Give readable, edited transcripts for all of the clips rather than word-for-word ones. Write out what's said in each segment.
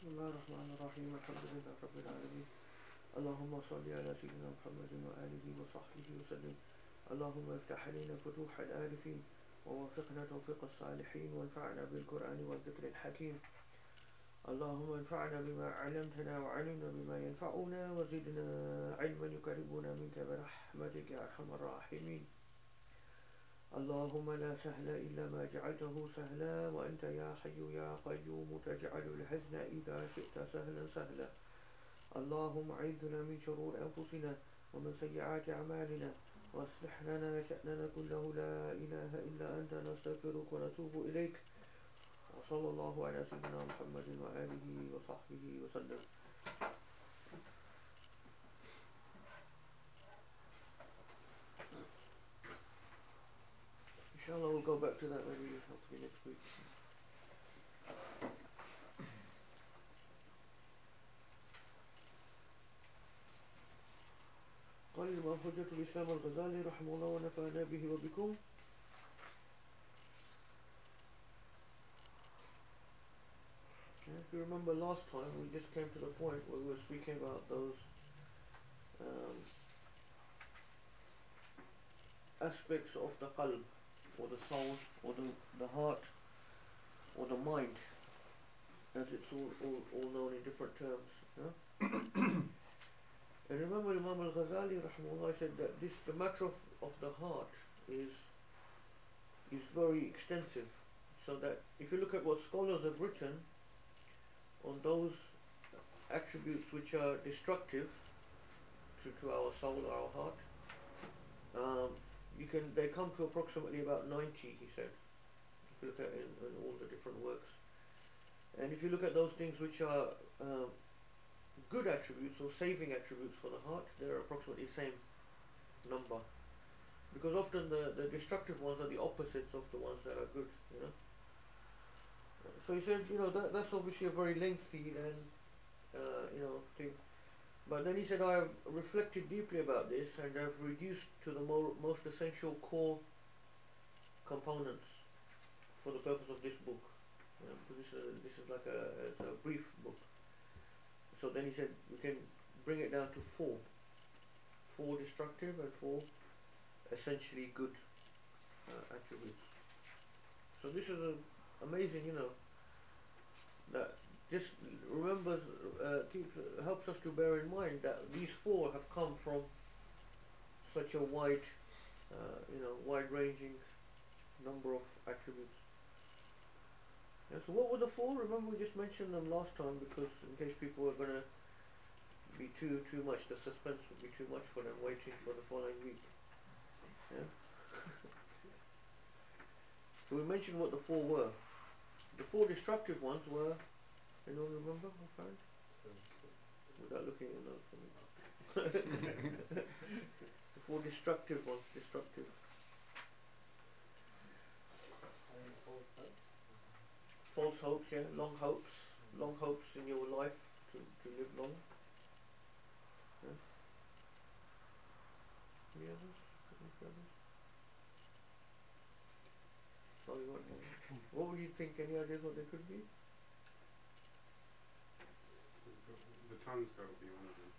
بسم الله الرحمن الرحيم الحمد لله رب العالمين اللهم صل على سيدنا محمد وآله وصحبه وسلم اللهم افتح علينا فتوح الآلفين ووفقنا توفيق الصالحين وانفعنا بالقرآن والذكر الحكيم اللهم انفعنا بما علمتنا وعلمنا بما ينفعنا وزدنا علما يقربنا منك برحمتك يا أرحم الراحمين اللهم لا سهل إلا ما جعلته سهلا وأنت يا حي يا قيوم تجعل الحزن إذا شئت سهلا سهلا اللهم أعذنا من شرور أنفسنا ومن سيئات أعمالنا واصلح لنا شأننا كله لا إله إلا أنت نستغفرك ونتوب إليك وصلى الله على سيدنا محمد وآله وصحبه وسلم. Inshallah we'll go back to that maybe hopefully next week. قال الإمام حجة الإسلام al-Ghazali رحمه الله ونفعنا به وبكم. If you remember last time we just came to the point where we were speaking about those aspects of the qalb or the soul or the heart or the mind, as it's all known in different terms. And remember Imam al-Ghazali rahimahullah said that the matter of the heart is very extensive, so that if you look at what scholars have written on those attributes which are destructive to our soul or our heart, they come to approximately about 90, he said, if you look at in all the different works. And if you look at those things which are good attributes or saving attributes for the heart, they're approximately the same number, because often the destructive ones are the opposites of the ones that are good, So he said, that's obviously a very lengthy and thing. But then he said, I have reflected deeply about this and have reduced to the most essential core components for the purpose of this book. Because this is like a brief book. So then he said, we can bring it down to four destructive and four essentially good attributes. So this is amazing, that just helps us to bear in mind that these four have come from such a wide-ranging number of attributes. So what were the four? Remember we just mentioned them last time, because in case people are going to be too much, the suspense would be too much for them waiting for the following week. So we mentioned what the four were. The four destructive ones were, anyone remember offhand? Without looking at your notes for me. The four destructive ones, False hopes, yeah, long hopes in your life to live long. Any others? Sorry, what would you think? Any ideas what they could be? The tongue's got to be one of them.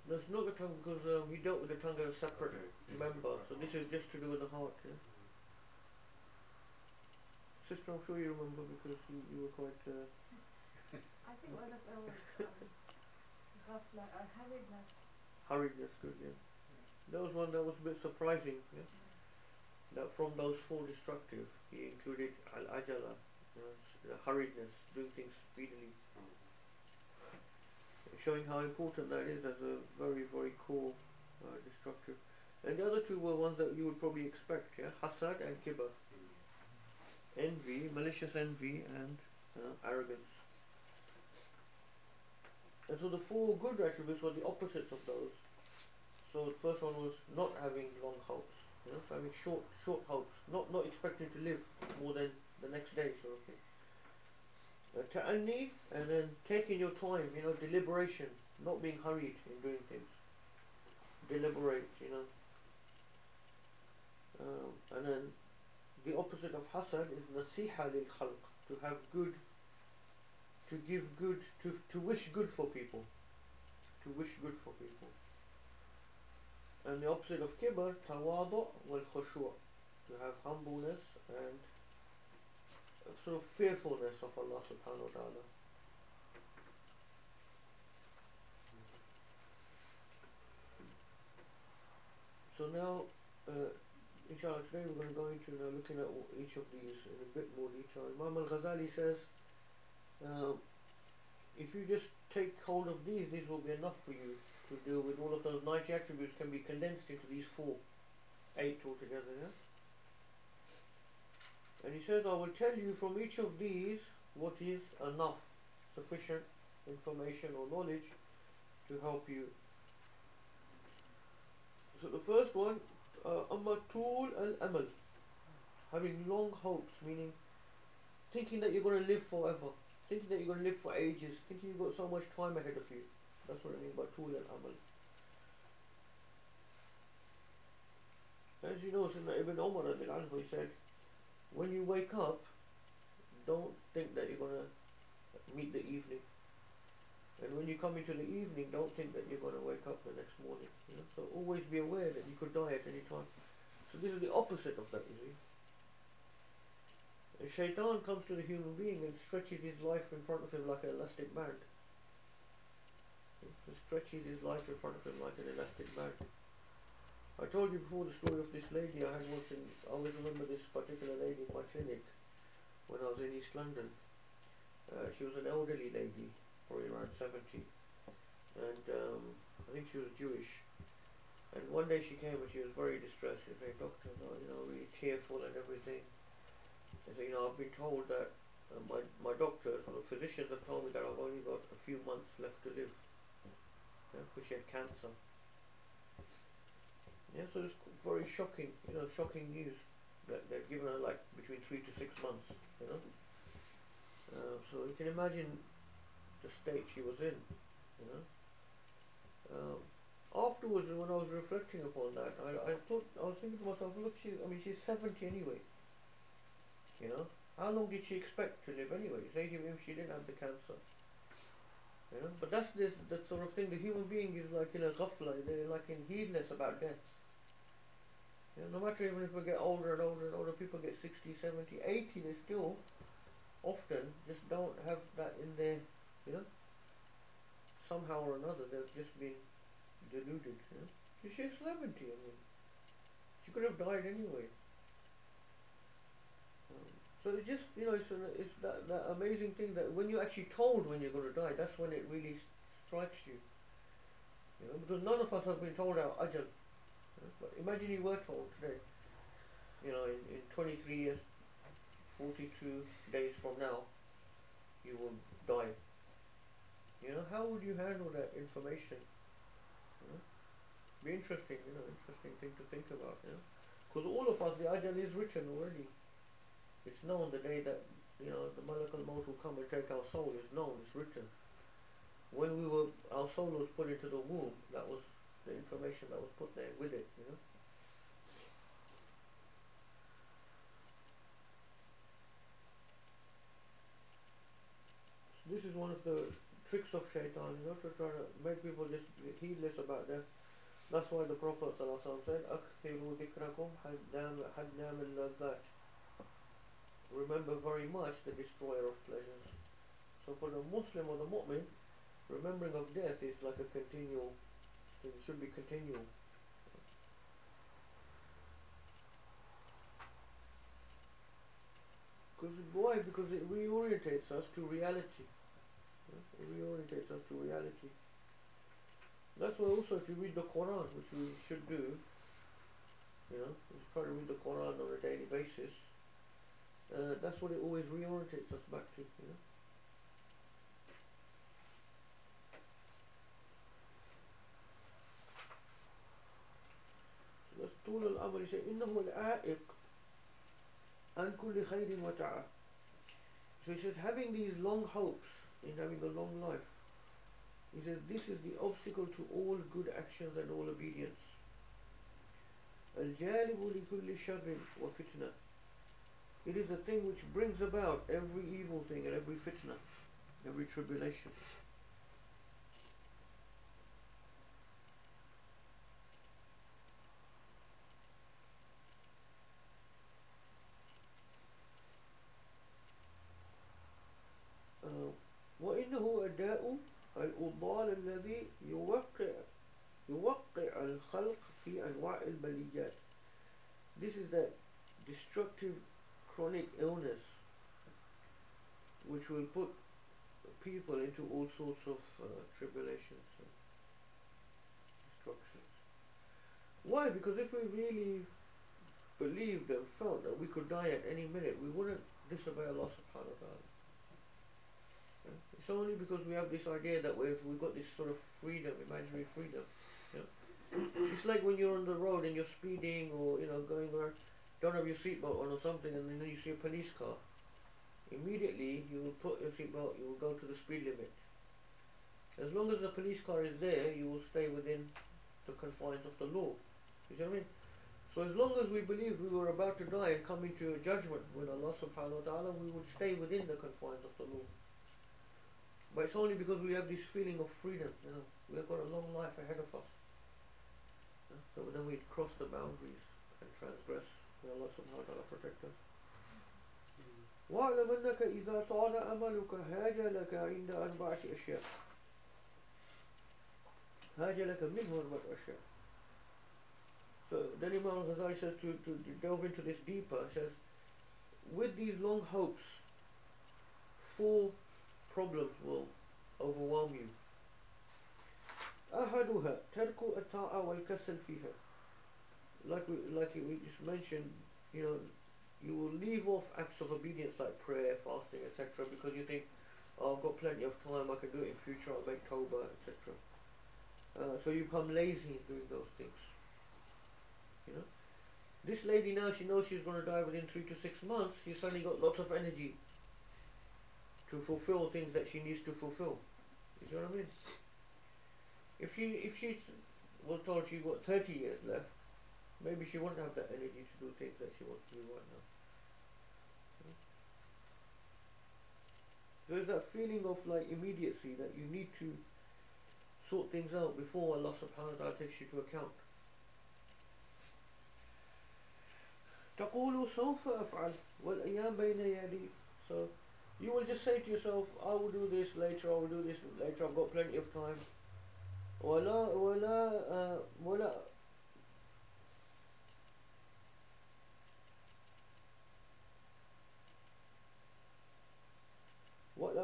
No, it's not the tongue, because he dealt with the tongue as a separate member, so this is just to do with the heart. Sister, I'm sure you remember, because you were quite... I think one of them was hurriedness. Hurriedness, good, yeah. That was one that was a bit surprising, that from those four destructive, he included al-ajala, the hurriedness, doing things speedily. Showing how important that is as a very, very core destructive. And the other two were ones that you would probably expect, hasad and kibr. Envy, malicious envy, and arrogance. And so the four good attributes were the opposites of those. So the first one was not having long hopes, so having short hopes, not expecting to live more than the next day, sort of thing. Ta'anni, and then taking your time, deliberation, not being hurried in doing things. Deliberate, and then the opposite of hasad is nasiha lil khalq, to to give good, to wish good for people, to wish good for people. And the opposite of kibr, tawadu wal khushu', to have humbleness and sort of fearfulness of Allah subhanahu wa ta'ala. So now, inshallah, today we're going to go into looking at each of these in a bit more detail. Imam al-Ghazali says, if you just take hold of these will be enough for you to deal with all of those 90 attributes. Can be condensed into these 8 altogether. Yeah? And he says, I will tell you from each of these what is enough, sufficient information or knowledge to help you. So the first one, amma tool al-amal, having long hopes, meaning thinking that you're going to live forever, thinking that you're going to live for ages, thinking you've got so much time ahead of you. That's what I mean by tool al-amal. As you know, Ibn Umar, he said, when you wake up, don't think that you're going to meet the evening. And when you come into the evening, don't think that you're going to wake up the next morning. You know? So always be aware that you could die at any time. So this is the opposite of that, you see. And shaitan comes to the human being and stretches his life in front of him like an elastic band. He stretches his life in front of him like an elastic band. I told you before the story of this lady I had once in, I always remember this particular lady in my clinic when I was in East London. She was an elderly lady, probably around 70, and I think she was Jewish. And one day she came and she was very distressed. She said, "Doctor, really tearful and everything." I said, "I've been told that my doctors or the physicians have told me that I've only got a few months left to live." Because she had cancer. Yeah, so it's very shocking, shocking news that they've given her like between 3 to 6 months, so you can imagine the state she was in, Afterwards, when I was reflecting upon that, I was thinking to myself, look, she's 70 anyway, how long did she expect to live anyway? Say if she didn't have the cancer, but that's that sort of thing. The human being is like in a ghafla, they're like heedless about death. No matter even if we get older and older and older, people get 60, 70, 80, they still often just don't have that in their, somehow or another they've just been deluded. She's 70, she could have died anyway. So it's just, it's that amazing thing that when you're actually told when you're going to die, that's when it really strikes you. Because none of us have been told our ajal. But imagine you were told today, in 23 years, 42 days from now, you will die. How would you handle that information? Be interesting, interesting thing to think about, Because all of us, the ajal is written already. It's known the day that, the Malak al-Maut will come and take our soul. It's known, it's written. When our soul was put into the womb, that was the information that was put there with it, So this is one of the tricks of shaitan, to try to make people just heedless about death. That's why the Prophet ﷺ said, أَكْثِرُوا ذِكْرَكُمْ حَدَّامِ اللَّذَّاتِ. Remember very much the destroyer of pleasures. So for the Muslim or the mu'min, remembering of death is like a continual. It should be continual. Why? Because it reorientates us to reality. It reorientates us to reality. That's why also if you read the Quran, which we should do, just try to read the Quran on a daily basis, that's what it always reorientates us back to, طول الأمر إنه العائق عن كل خير وتعة. So he says, having these long hopes in having a long life, he says, this is the obstacle to all good actions and all obedience. الجالب لكل شر وفتنة. It is a thing which brings about every evil thing and every fitna. every tribulation. وإنه أداء الأضال الذي يوقع الخلق في أنواع البليات. This is that destructive chronic illness which will put people into all sorts of tribulations and destructions. Why? Because if we really believed and felt that we could die at any minute, we wouldn't disobey Allah subhanahu wa ta'ala. It's only because we have this idea that we've got this sort of freedom, imaginary freedom. It's like when you're on the road and you're speeding or going around, don't have your seatbelt on or something, and then you see a police car. Immediately you will put your seatbelt, you will go to the speed limit. As long as the police car is there, you will stay within the confines of the law. You see what I mean? So as long as we believed we were about to die and come into a judgment with Allah subhanahu wa ta'ala, we would stay within the confines of the law. But it's only because we have this feeling of freedom, we have got a long life ahead of us. So then we'd cross the boundaries and transgress. May Allah subhanahu wa ta'ala protect us. وَاعْلَمْ أَنَّكَ إِذَا طَالَ أَمَلُكَ هَاجَ لَكَ عِنْدَ أَرْبَعَةِ أَشْيَاء. هَاجَ لَكَ مِنْهُ أَرْبَعَةِ أَشْيَاء. So then Imam al-Ghazali says to delve into this deeper, says, with these long hopes, 4 problems will overwhelm you. أحدها ترك الطاعة والكسل فيها. Like we just mentioned, you will leave off acts of obedience like prayer, fasting, etc. because you think, oh, I've got plenty of time, I can do it in future, I'll make tawbah, etc. So you become lazy in doing those things. This lady now, she knows she's going to die within 3 to 6 months. She's suddenly got lots of energy to fulfill things that she needs to fulfill. You see what I mean? If she was told she got 30 years left, maybe she wouldn't have that energy to do things that she wants to do right now. There's that feeling of like immediacy that you need to sort things out before Allah subhanahu wa ta'ala takes you to account. تقول سوف أفعل والأيام بين يدي. So you will just say to yourself, I will do this later, I will do this later, I've got plenty of time. ولا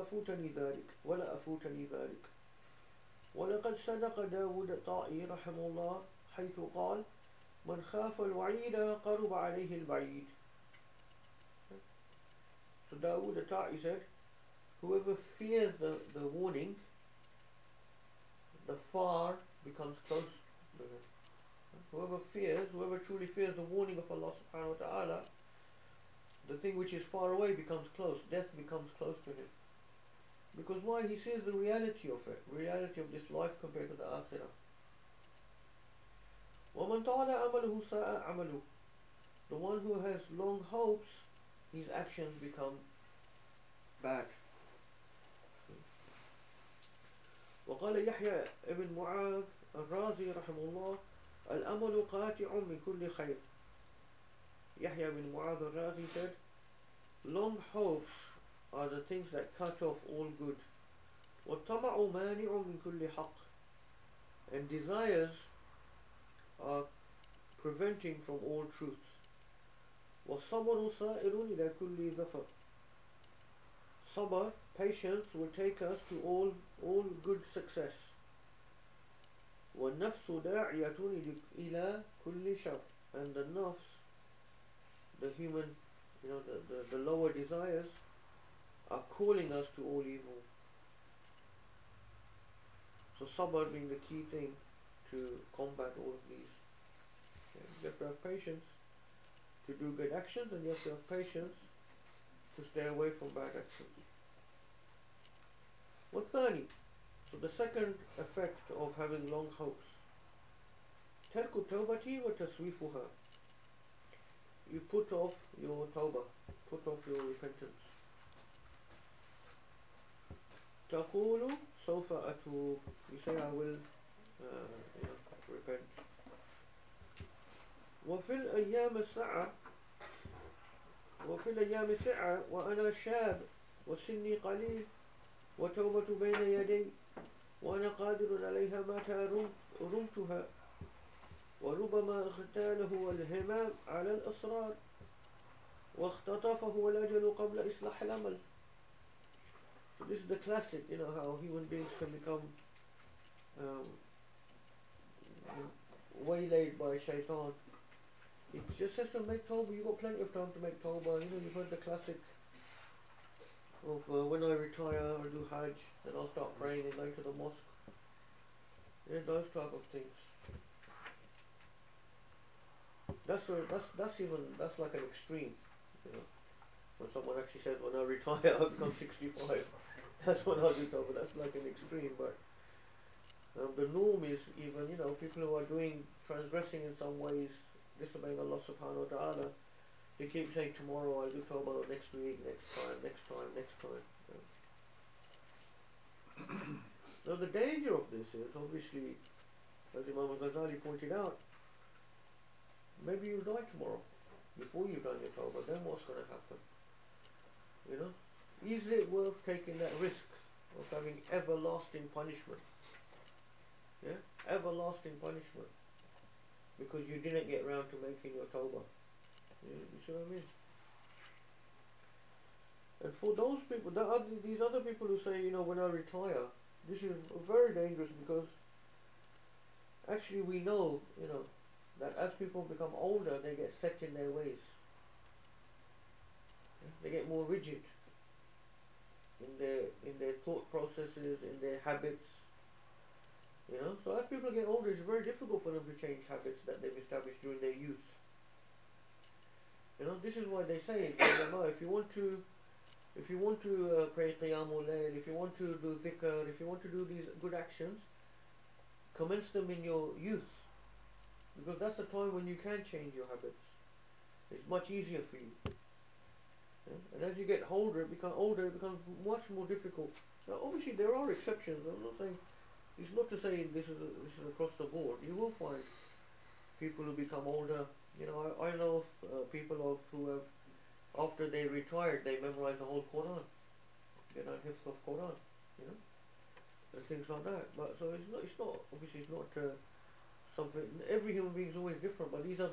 أفوتني ذلك ولقد صدق داود الطائي رحمه الله حيث قال من خاف الوعيد قرب عليه البعيد. So Dawood al-Ta'i said, whoever fears the warning, the far becomes close to him. Whoever truly fears the warning of Allah subhanahu wa ta'ala, the thing which is far away becomes close, death becomes close to him. Because why? He sees the reality of it, reality of this life compared to the akhirah. وَمَنْ طَالَ عَمَلُهُ سَاءَ عَمَلُهُ. The one who has long hopes, his actions become bad. وقال يحيى ابن معاذ الرازي رحمه الله الأمل قاطع من كل خير. Yahya ibn Mu'adh al-Razi said, long hopes are the things that cut off all good. وَالطَّمَعُ مَانِعٌ مِنْ كُلِّ حَقٍّ. And desires are preventing from all truth. وَالصَّبْرُ صَائِرٌ إِلَى كُلِّ ظَفَرٍ. Sabr, patience, will take us to all good success. وَالنَّفْسُ دَاعِيَةٌ إِلَى كُلِّ شَرٍ. And the nafs, the human, the lower desires, are calling us to all evil. So sabr being the key thing to combat all of these. You have to have patience to do good actions, and you have to have patience to stay away from bad actions. والثاني, so the second effect of having long hopes, ترك التوبة وتسويفها. You put off your tawbah, put off your repentance. تقول سوف أتوب. You say I will repent. وفي الأيام الساعة وأنا شاب وسني قليل وتوبة بين يدي وأنا قادر عليها متى رمتها وربما اغتاله الهمام على الإصرار واختطفه الأجل قبل إصلاح الأمل. So this is the classic, how human beings can become waylaid by shaitan. He just says to make tawbah. You've got plenty of time to make tawbah. You've heard the classic of when I retire or do Hajj, then I'll start praying and going to the mosque. Those type of things. That's like an extreme, When someone actually says, when I retire, I become 65. That's when I'll do tawbah. That's like an extreme, but the norm is even, people who are transgressing in some ways, disobeying Allah subhanahu wa ta'ala, they keep saying tomorrow I'll do tawbah, next week, next time. Now the danger of this is, obviously, as Imam al-Ghazali pointed out, maybe you'll die tomorrow, before you've done your tawbah, then what's going to happen? Is it worth taking that risk of having everlasting punishment? Everlasting punishment. Because you didn't get round to making your tawbah. You see what I mean? And for those people, these other people who say, when I retire, this is very dangerous because actually we know, that as people become older, they get set in their ways. They get more rigid in their thought processes, in their habits. So as people get older, it's very difficult for them to change habits that they've established during their youth. This is why they say, if you want to pray qiyamul layl, if you want to do dhikr, if you want to do these good actions, commence them in your youth, because that's the time when you can change your habits. It's much easier for you. And as you get older, it becomes much more difficult. Now, obviously, there are exceptions. I'm not saying. It's not to say this is across the board. You will find people who become older. I know of people who have, after they retired, they memorized the whole Quran. Hifz of Quran, and things like that. But so it's not obviously it's not something. Every human being is always different. But these are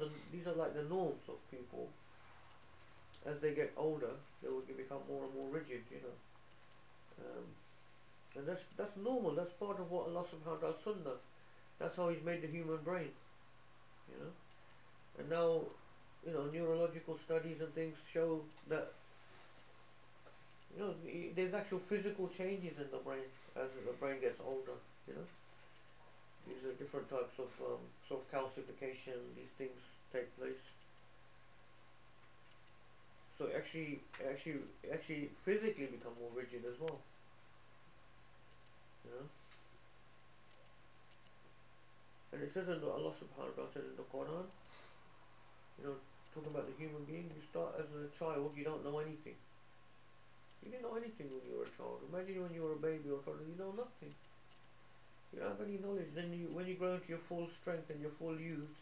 like the norms of people. As they get older, they will become more and more rigid. And that's normal. That's part of what Allah subhanahu wa ta'ala sunnah. That's how He's made the human brain. And now, neurological studies and things show that there's actual physical changes in the brain as the brain gets older. These are different types of sort of calcification. These things take place. So actually physically become more rigid as well. And it says Allah subhanahu wa ta'ala said in the Quran, talking about the human being, you start as a child, you don't know anything. You didn't know anything when you were a child. Imagine when you were a baby or a toddler, you know nothing. You don't have any knowledge. Then when you grow into your full strength and your full youth,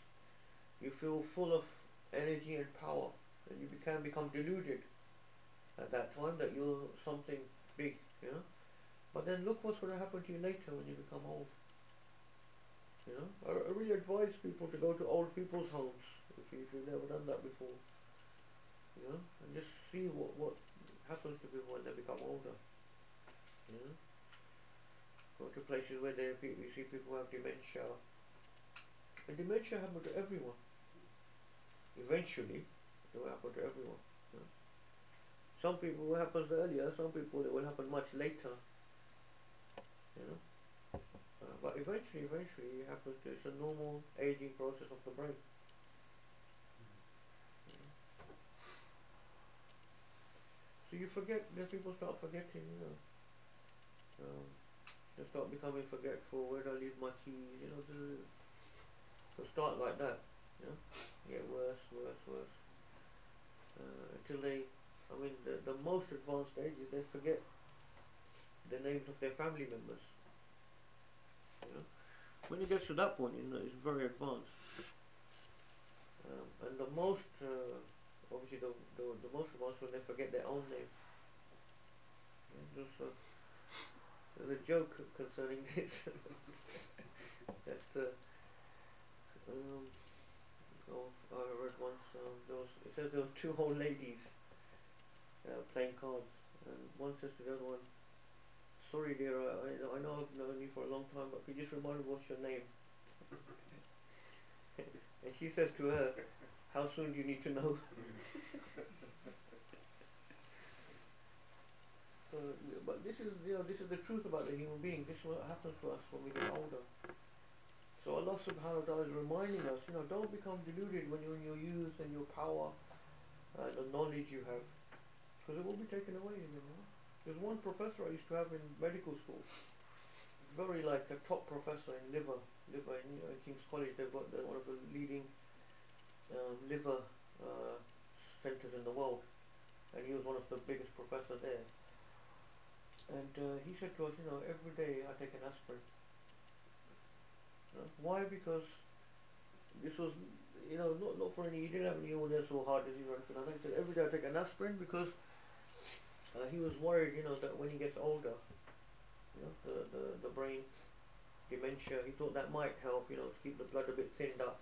you feel full of energy and power. And you can become deluded at that time that you're something big, But then look what's going to happen to you later when you become old. I really advise people to go to old people's homes if you've never done that before. And just see what happens to people when they become older. Go to places where you see people have dementia. And dementia happens to everyone. Eventually, it will happen to everyone. Some people it happens earlier, some people it will happen much later. But eventually it happens to, it's a normal aging process of the brain. So you forget, then people start forgetting, they start becoming forgetful, where do I leave my keys, they'll start like that, get worse. Until the most advanced stages, they forget the names of their family members. You know, when it gets to that point, you know, it's very advanced. And the most, obviously, the most advanced when they forget their own name. Yeah, there's a joke concerning this. That I read once. It says there was two old ladies playing cards, and one says to the other one, "Sorry, dear, I know I've known you for a long time, but could you just remind me what's your name?" And she says to her, "How soon do you need to know?" But this is, you know, this is the truth about the human being. This is what happens to us when we get older. So Allah subhanahu wa ta'ala is reminding us, you know, don't become deluded when you're in your youth and your power and the knowledge you have, because it will be taken away again. You know? There's one professor I used to have in medical school, very like a top professor in liver in, you know, in King's College. They're one of the leading liver centers in the world, and he was one of the biggest professor there. And he said to us, you know, every day I take an aspirin. Why? Because this was, you know, not for any, he didn't have any illness or heart disease or anything like that. He said every day I take an aspirin because he was worried, you know, that when he gets older, you know, the brain dementia, he thought that might help, you know, to keep the blood a bit thinned up,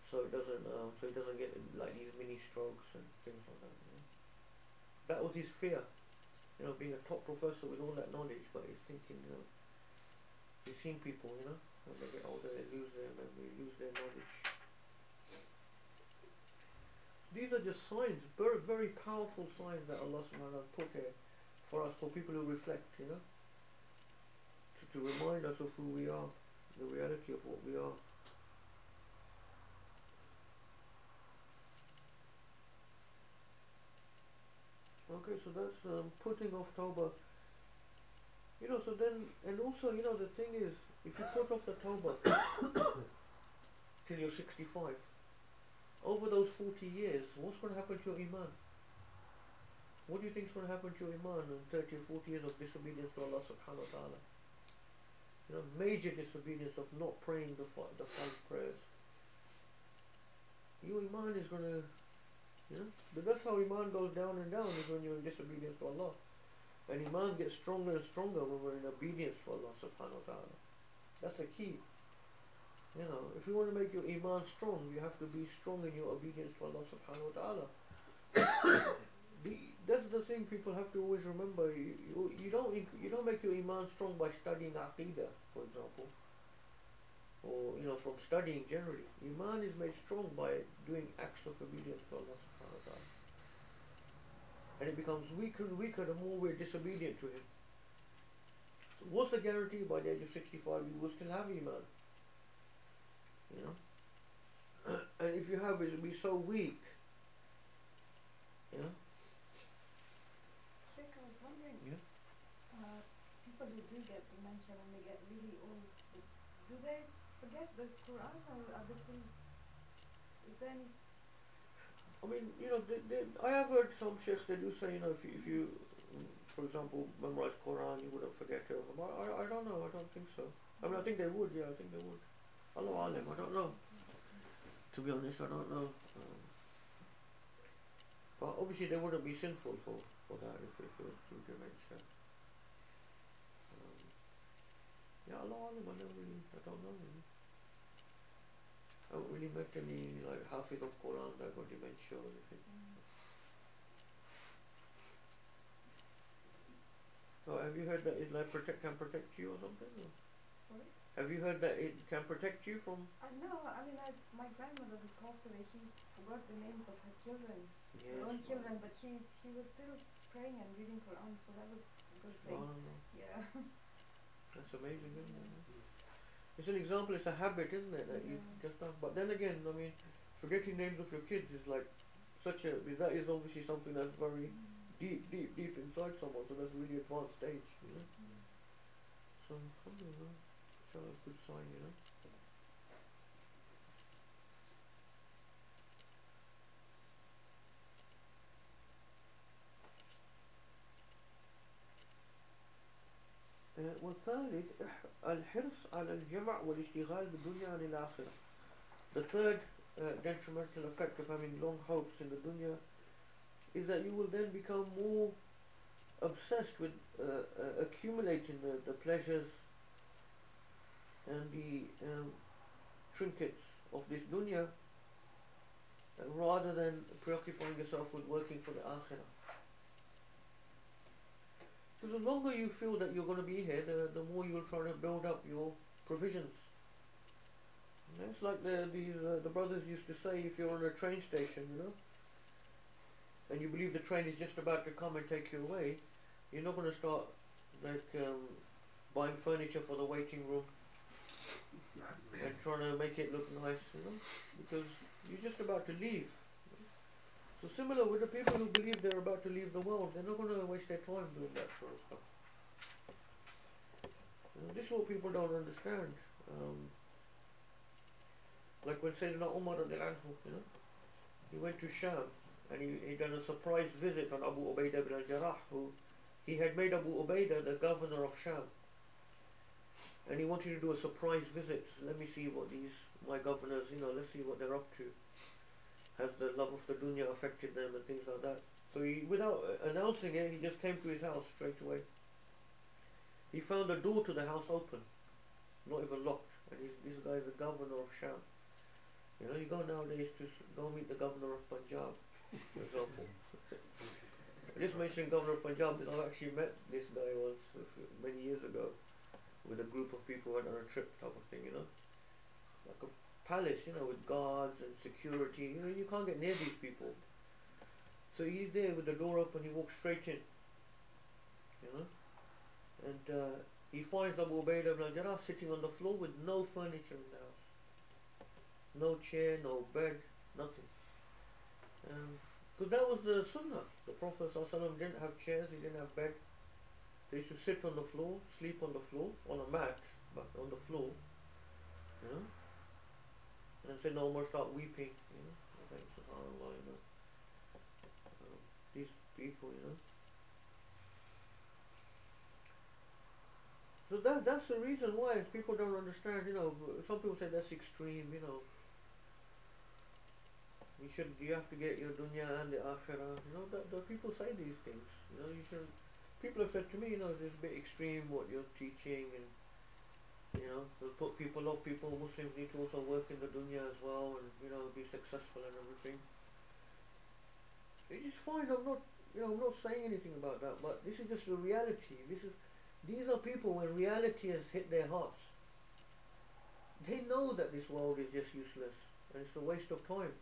so it doesn't get like these mini strokes and things like that. You know? That was his fear, you know, being a top professor with all that knowledge, but he's thinking, you know, he's seen people, you know, when they get older, they lose their memory, lose their knowledge. These are just signs, very, very powerful signs that Allah subhanahu wa ta'ala put here for us, for people who reflect, you know, to remind us of who we are, the reality of what we are. Okay, so that's putting off Tawbah. You know, so then, and also, you know, the thing is, if you put off the Tawbah till you're 65, over those 40 years, what's going to happen to your Iman? What do you think is going to happen to your Iman in 30 or 40 years of disobedience to Allah subhanahu wa ta'ala? You know, major disobedience of not praying the 5 prayers. Your Iman is going to, you know, but that's how Iman goes down and down, is when you're in disobedience to Allah. And Iman gets stronger and stronger when we're in obedience to Allah subhanahu wa ta'ala. That's the key. You know, if you want to make your Iman strong, you have to be strong in your obedience to Allah subhanahu wa ta'ala. That's the thing people have to always remember. You don't make your Iman strong by studying Aqidah, for example. Or, you know, from studying generally. Iman is made strong by doing acts of obedience to Allah subhanahu wa ta'ala. And it becomes weaker and weaker the more we're disobedient to Him. So what's the guarantee by the age of 65 you will still have Iman? You know? And if you have it, it'll be so weak. You know? Sheikh, I was wondering, Yeah? people who do get dementia when they get really old, do they forget the Quran, or are they still, is there any? I mean, you know, I have heard some sheikhs, they do say, you know, if you for example, memorize Quran, you wouldn't forget it. But I don't know, I don't think so. I mean, I think they would, yeah, I think they would. Allah alim, I don't know. To be honest, I don't know. But obviously they wouldn't be sinful for that if it was through dementia. Yeah, Allah alim, I don't know really. I haven't really met any like Hafiz of Quran that got dementia or anything. So have you heard that it like can protect you or something? Or? Sorry? Have you heard that it can protect you from? No, I mean, my grandmother who passed away, she forgot the names of her children, Yes, her own children, but she was still praying and reading Quran, so that was a good thing. Yeah. That's amazing, isn't it? It's an example, it's a habit, isn't it, that you've just done. But then again, I mean, forgetting names of your kids is like that is obviously something that's very deep inside someone, so that's a really advanced stage, you know. So, alhamdulillah, so that's a good sign, you know. والثالث الحرص على الجمع والاشتغال بالدنيا عن الآخرة. The third detrimental effect of having long hopes in the dunya is that you will then become more obsessed with accumulating the pleasures and the trinkets of this dunya rather than preoccupying yourself with working for the akhirah. Because the longer you feel that you're going to be here, the more you'll try to build up your provisions. And it's like the brothers used to say, if you're on a train station, you know, and you believe the train is just about to come and take you away, you're not going to start like buying furniture for the waiting room and trying to make it look nice, you know, because you're just about to leave. So similar with the people who believe they're about to leave the world, they're not going to waste their time doing that sort of stuff. You know, this is what people don't understand. Like when Sayyidina Umar, you know, he went to Sham and he done a surprise visit on Abu Ubaidah ibn al-Jarrah, who he had made Abu Ubaidah the governor of Sham. And he wanted to do a surprise visit. So let me see what my governors, you know, let's see what they're up to. Has the love of the dunya affected them and things like that? So he, without announcing it, he just came to his house straight away. He found the door to the house open, not even locked. And this guy is the governor of Sham. You know, you go nowadays to go meet the governor of Punjab, for example. I just mentioned governor of Punjab because I've actually met this guy once many years ago with a group of people who went on a trip type of thing, you know. Like a palace, you know, with guards and security. You know, you can't get near these people. So he's there with the door open, he walks straight in, you know. And he finds Abu Ubaidah ibn al-Jarrah sitting on the floor with no furniture in the house. No chair, no bed, nothing. Because that was the sunnah. The Prophet ﷺ didn't have chairs, he didn't have bed. They used to sit on the floor, sleep on the floor, on a mat, but on the floor, you know. And Sayyidina Umar start weeping, you know. I think, subhanAllah, you know. These people, you know. So that's the reason why people don't understand, you know. Some people say that's extreme, you know. You have to get your dunya and the akhirah, you know. The people say these things, you know. You should. People have said to me, you know, it's a bit extreme what you're teaching, and you know, it'll put people off. Muslims need to also work in the dunya as well, and you know, be successful and everything. It's fine. I'm not saying anything about that, but this is just the reality. These are people when reality has hit their hearts. They know that this world is just useless and it's a waste of time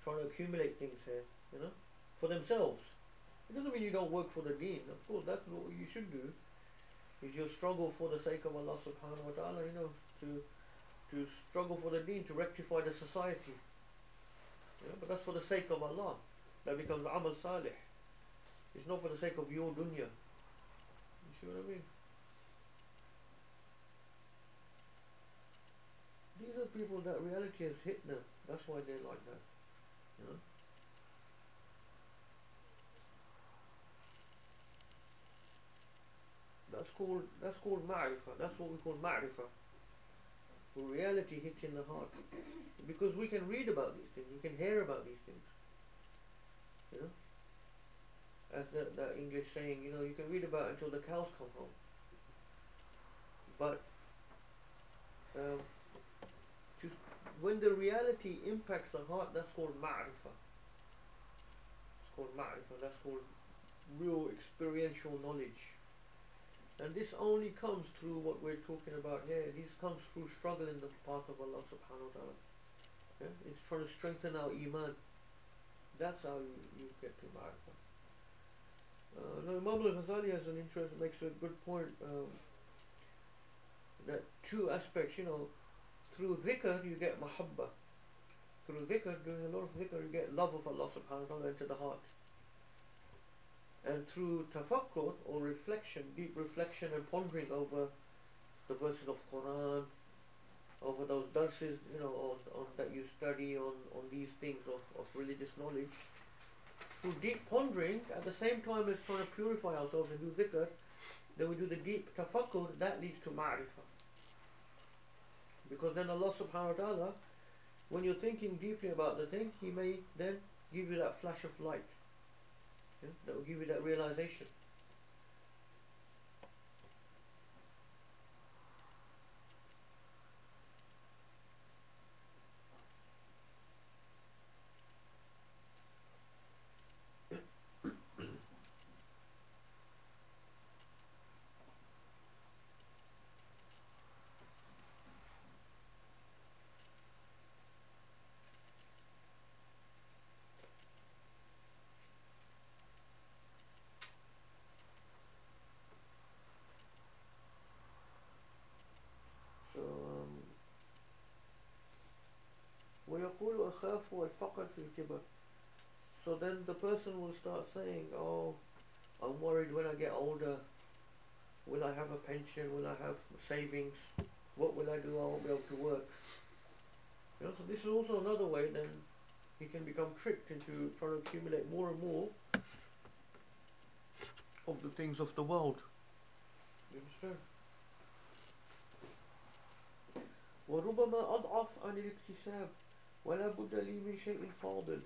trying to accumulate things here, you know, for themselves. It doesn't mean you don't work for the deen. Of course, that's what you should do. Is you'll struggle for the sake of Allah subhanahu wa ta'ala, you know, to struggle for the deen, to rectify the society. You know, but that's for the sake of Allah. That becomes amal salih. It's not for the sake of your dunya. You see what I mean? These are people that reality has hit them. That's why they're like that. You know? That's called ma'rifah. That's what we call ma'rifah. Reality hits in the heart. Because we can read about these things, we can hear about these things. You know? As the English saying, you know, you can read about it until the cows come home. But when the reality impacts the heart, that's called ma'rifah. It's called ma'rifah. That's called real experiential knowledge. And this only comes through what we're talking about here. This comes through struggle in the path of Allah subhanahu wa ta'ala. Yeah? It's trying to strengthen our iman. That's how you get to ma'rifah. Now Imam al-Ghazali has an interest, makes a good point, that two aspects, you know, through dhikr you get mahabba. Through dhikr, doing a lot of dhikr, you get love of Allah subhanahu wa ta'ala into the heart. And through tafakkur, or reflection, deep reflection and pondering over the verses of Quran, over those darses, you know, on that you study on these things of religious knowledge, through deep pondering, at the same time as trying to purify ourselves and do dhikr, then we do the deep tafakkur, that leads to ma'rifah. Because then Allah subhanahu wa ta'ala, when you're thinking deeply about the thing, He may then give you that flash of light. Yeah? That will give you that realization. ويقول أخاف الفقر في الكبر. So then the person will start saying, oh, I'm worried when I get older, will I have a pension, will I have savings, what will I do, I won't be able to work. You know, so this is also another way then he can become tricked into trying to accumulate more and more of the things of the world. You understand? وربما أضعف عن الاكتساب ولا بد لي من شيء فاضل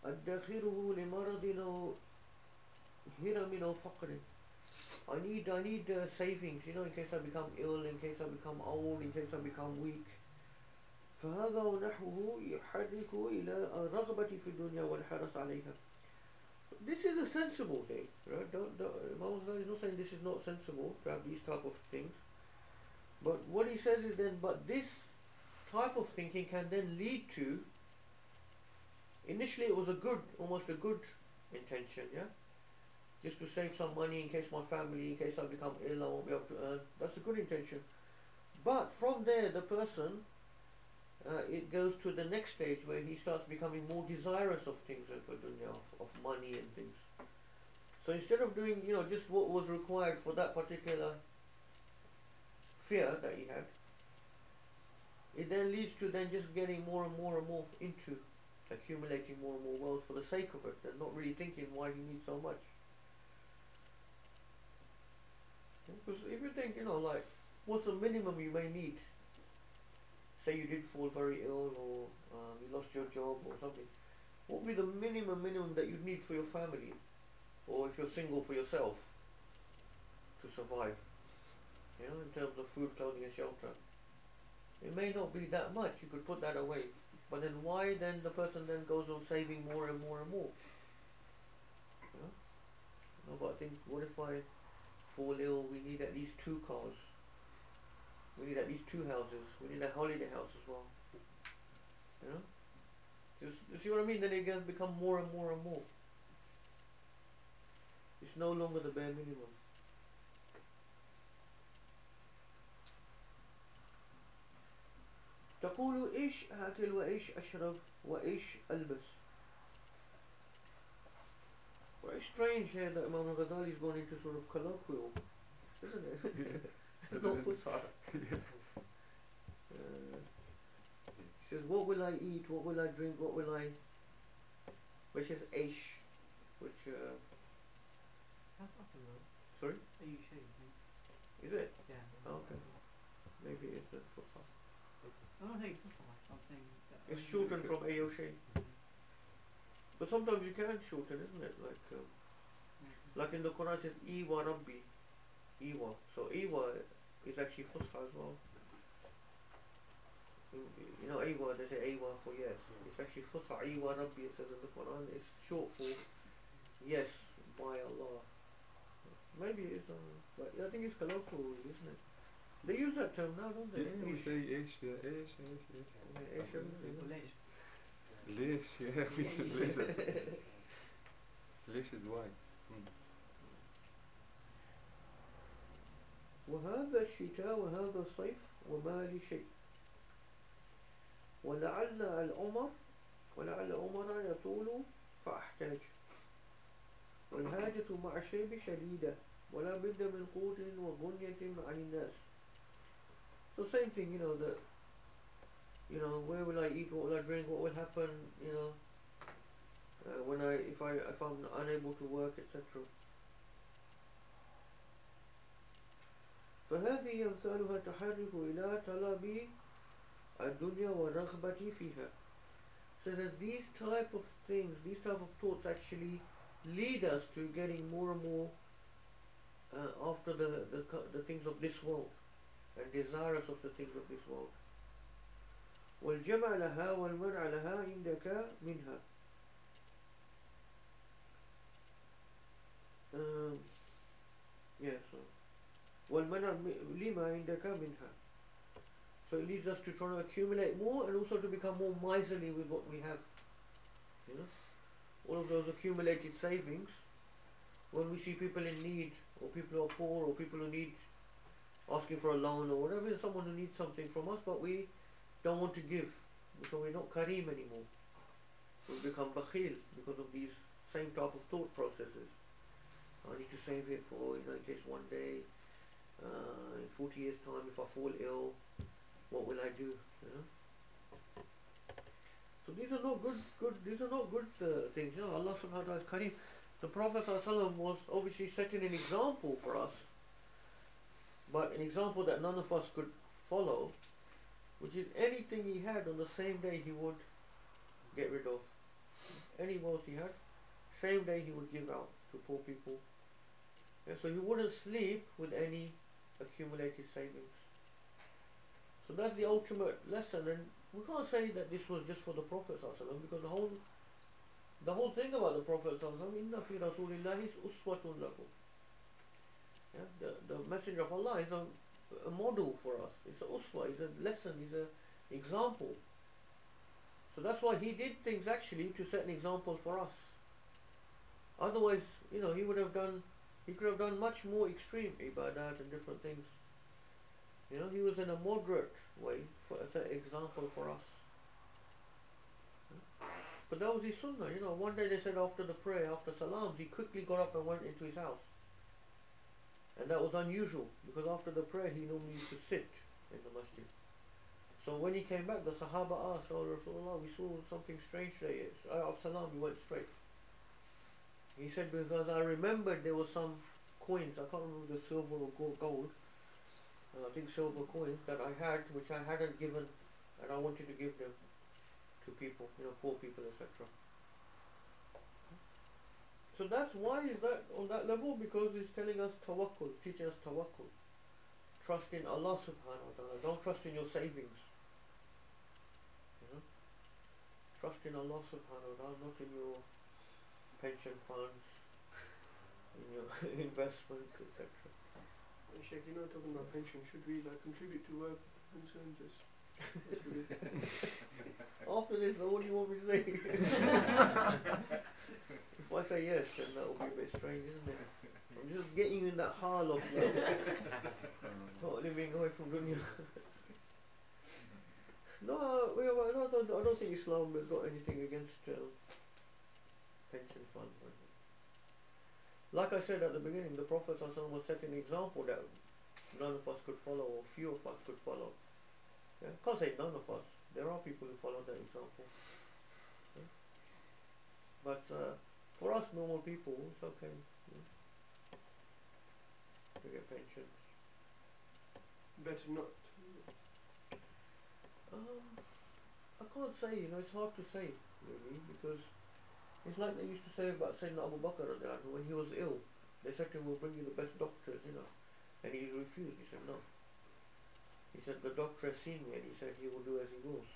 أدخره لمرض أو هرم أو فقر. I need savings, you know, in case I become ill, in case I become old, in case I become weak. فهذا ونحوه يحرك إلى الرغبة في الدنيا والحرص عليها. This is a sensible thing, right? Imam is not saying this is not sensible to have these type of things. But what he says is then, but this type of thinking can then lead to, initially it was almost a good intention, yeah? Just to save some money in case my family, in case I become ill, I won't be able to earn. That's a good intention. But from there, the person, it goes to the next stage where he starts becoming more desirous of things of dunya, of money and things. So instead of doing, you know, just what was required for that particular fear that he had, it then leads to then just getting more and more and more into accumulating more and more wealth for the sake of it, and not really thinking why he needs so much. Because if you think, you know, like, what's the minimum you may need? Say you did fall very ill, or you lost your job or something. What would be the minimum that you'd need for your family? Or if you're single, for yourself to survive? You know, in terms of food, clothing and shelter. It may not be that much, you could put that away. But then why then the person then goes on saving more and more and more? You know? No, but I think, what if I fall ill, we need at least 2 cars. We need at least 2 houses. We need a holiday house as well. You know? You see what I mean? Then it can become more and more and more. It's no longer the bare minimum. تقول إيش آكل وإيش أشرب وإيش ألبس. Well, it's strange here that Imam al-Ghazali is going into sort of colloquial, isn't it? It's not fusha. He says, what will I eat, what will I drink, what will I... Which is Aish, which... That's a word. Sorry? Ayush. Is it? Yeah. Oh, okay. Maybe it's the fusha. I'm not saying it's not so much, I'm saying that It's shortened from Ayoshe. But sometimes you can shorten, isn't it? Like in the Quran it says, Iwa Rabbi. Iwa. So Iwa is actually Fusha as well. You know, Iwa, they say Iwa for yes. It's actually Fusha. Iwa Rabbi, it says in the Quran. It's short for yes by Allah. Maybe it is, but I think it's colloquial, isn't it? They use that term now, don't they? Yeah, we say ish, yeah, ish. Yeah, ish, everything. Lish, yeah, we say lish. Lish is why. وهذا الشتاء وهذا الصيف وما لي شيء ولعل عمر يطول فأحتاج والحاجة مع الشيب شديدة ولا بد من قوت وغنية عن الناس. So same thing, you know, that, you know, where will I eat, what will I drink, what will happen, you know, if I'm unable to work, etc. وهذه أمثالها تحرك إلى طلب الدنيا والرغبة فيها. So that these type of things, these type of thoughts actually lead us to getting more and more after the things of this world and desirous of the things of this world. والجمع لها والمنع لها عندك منها. So والمنع لما عندك منها. So it leads us to try to accumulate more and also to become more miserly with what we have. You know, all of those accumulated savings. When we see people in need, or people who are poor, or people who need asking for a loan or whatever, someone who needs something from us, but we don't want to give, so we're not kareem anymore. We become bakhil because of these same type of thought processes. I need to save it for, in case one day, in 40 years' time, if I fall ill, what will I do? So these are not good things. Allah subhanahu wa ta'ala is kareem. The Prophet ﷺ was obviously setting an example for us, but an example that none of us could follow, which is anything he had on the same day he would get rid of. Any wealth he had, same day he would give out to poor people. So he wouldn't sleep with any accumulated savings. So that's the ultimate lesson, and we can't say that this was just for the Prophet ﷺ, because the whole thing about the Prophet ﷺ, inna fi rasulillahi uswatun lakum. The Messenger of Allah is a model for us. It's a uswa, it's a lesson, it's an example. So that's why he did things actually to set an example for us. Otherwise, he could have done much more extreme ibadat and different things. He was in a moderate way as an example for us. But that was his sunnah. One day they said after the prayer, after salams, he quickly got up and went into his house. And that was unusual, because after the prayer he normally used to sit in the masjid. So when he came back, the Sahaba asked, "Oh Rasulullah, we saw something strange today." After salam, he went straight. He said, "Because I remembered there was some coins, I can't remember the silver or gold, I think silver coins that I had, which I hadn't given, and I wanted to give them to people, poor people, etc." So that's why is that on that level, because he's telling us tawakkul, teaching us tawakkul. Trust in Allah subhanahu wa ta'ala. Don't trust in your savings. Trust in Allah subhanahu wa ta'ala, not in your pension funds, in your investments, etc. Sheikh, talking about pension, should we contribute to work and just after this, what do you want me to say? If I say yes, then that will be a bit strange, isn't it? I'm just getting you in that hal of totally being away from dunya. No, I don't think Islam has got anything against pension funds. Like I said at the beginning, the Prophet ﷺ was setting an example that none of us could follow, or few of us could follow. Can't say none of us. There are people who follow that example. But for us normal people, it's okay. We get pensions. Better not. I can't say, it's hard to say, really, because it's like they used to say about Sayyidina Abu Bakr when he was ill. They said to him, "We'll bring you the best doctors, and he refused. He said no. He said, "The doctor has seen me," and he said he will do as he wills.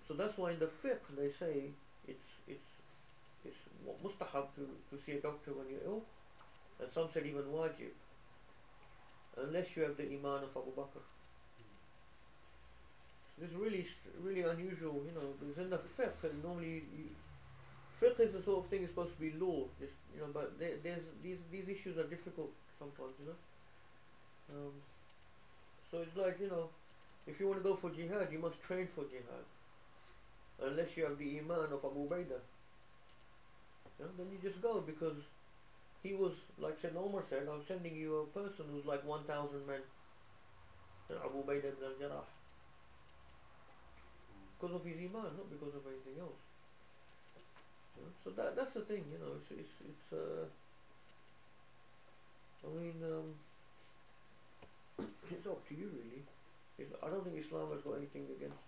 So that's why in the fiqh they say it's mustahab to see a doctor when you're ill, and some said even wajib, unless you have the iman of Abu Bakr. So this is really unusual, because in the fiqh, and normally fiqh is the sort of thing is supposed to be law, just but there's these issues are difficult sometimes, So it's like, if you want to go for jihad, you must train for jihad. Unless you have the iman of Abu Ubaidah, then you just go, because he was, like Sayyidina Umar said, "I'm sending you a person who's like 1,000 men." And Abu Ubaidah ibn al-Jarrah. Because of his iman, not because of anything else. So that's the thing, I don't think Islam has got anything against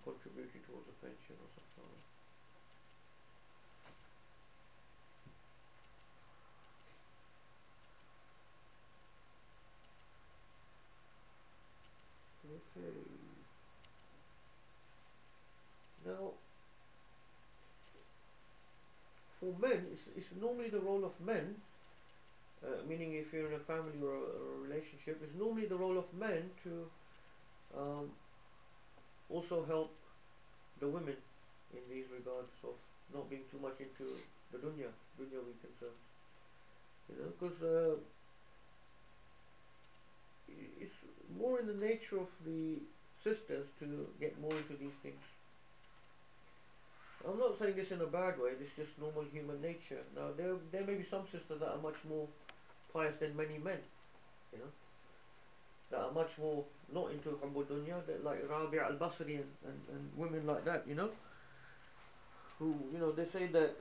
contributing towards a pension or something like that. Okay. Now, for men, it's normally the role of men, meaning if you're in a family or a relationship, it's normally the role of men to also help the women in these regards of not being too much into the dunyawi concerns. Because it's more in the nature of the sisters to get more into these things. I'm not saying this in a bad way, this is just normal human nature. Now, there may be some sisters that are much more pious than many men, that are much more not into Hubbu Dunya, like Rabi' al-Basri and women like that, who, they say that,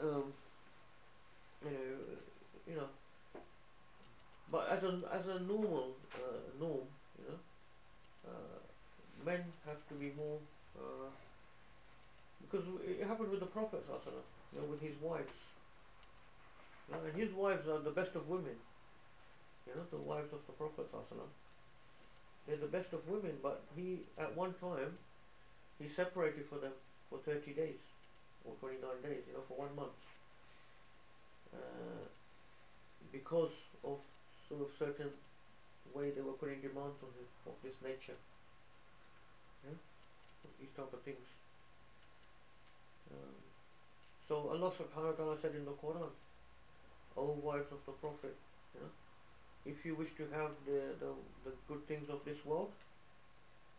but as a normal norm, men have to be more, because it happened with the Prophet, with his wives. And his wives are the best of women. The wives of the Prophet, they're the best of women, but he, at one time, he separated for them for 30 days, or 29 days, for 1 month. Because of sort of certain way they were putting demands on him of this nature. These type of things. So Allah subhanahu wa ta'ala said in the Quran, O wives of the Prophet, if you wish to have the good things of this world,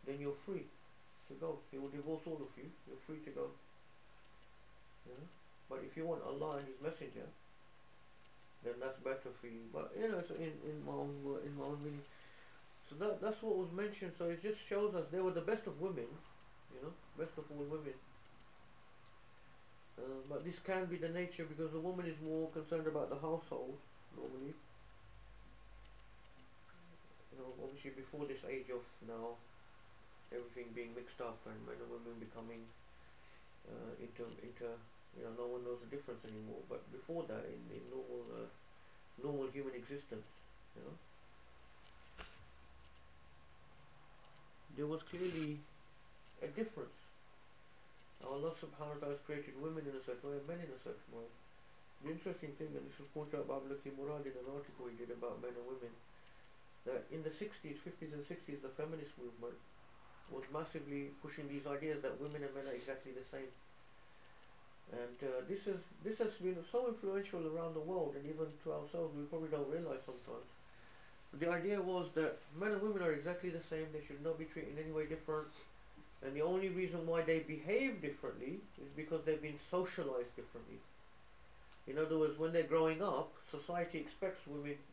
then you're free to go. He will divorce all of you, you're free to go. But if you want Allah and His Messenger, then that's better for you. But so in my own meaning. So that's what was mentioned. So it just shows us they were the best of women, best of all women. But this can be the nature because the woman is more concerned about the household normally. Obviously before this age of now, everything being mixed up and men and women becoming no one knows the difference anymore. But before that, in normal human existence, there was clearly a difference. Now Allah subhanahu wa ta'ala has created women in a certain way and men in a certain way. The interesting thing, and this was pointed out by Abdul Murad in an article he did about men and women, that in the 50s and 60s, the feminist movement was massively pushing these ideas that women and men are exactly the same. And this has been so influential around the world, and even to ourselves, we probably don't realize sometimes. But the idea was that men and women are exactly the same, they should not be treated in any way different. And the only reason why they behave differently is because they've been socialized differently. In other words, when they're growing up, society expects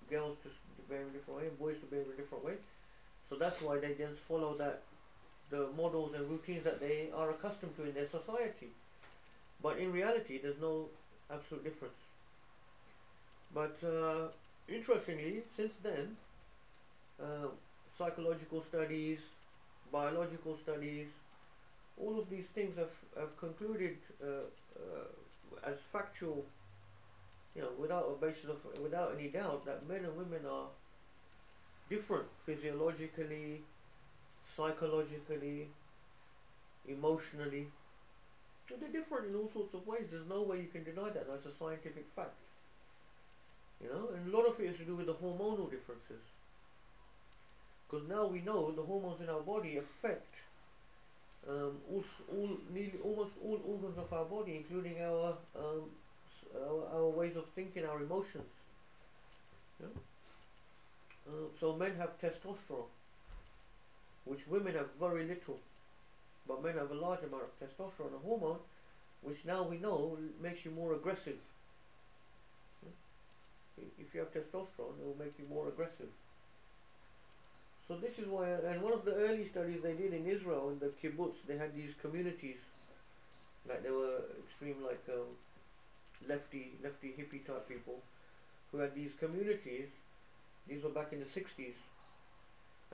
girls to behave in a different way and boys to behave in a different way. So that's why they then follow the models and routines that they are accustomed to in their society. But in reality, there's no absolute difference. But interestingly, since then, psychological studies, biological studies, all of these things have concluded as factual, without any doubt, that men and women are different physiologically, psychologically, emotionally. They're different in all sorts of ways. There's no way you can deny that. That's a scientific fact. And a lot of it is to do with the hormonal differences. Because now we know the hormones in our body affect almost all organs of our body, including our ways of thinking, our emotions. So men have testosterone, which women have very little, but men have a large amount of testosterone, a hormone which now we know makes you more aggressive. If you have testosterone, it will make you more aggressive. So this is why, and one of the early studies they did in Israel, in the kibbutz, they had these communities, like they were extreme, like lefty hippie type people, who had these communities. These were back in the 60s,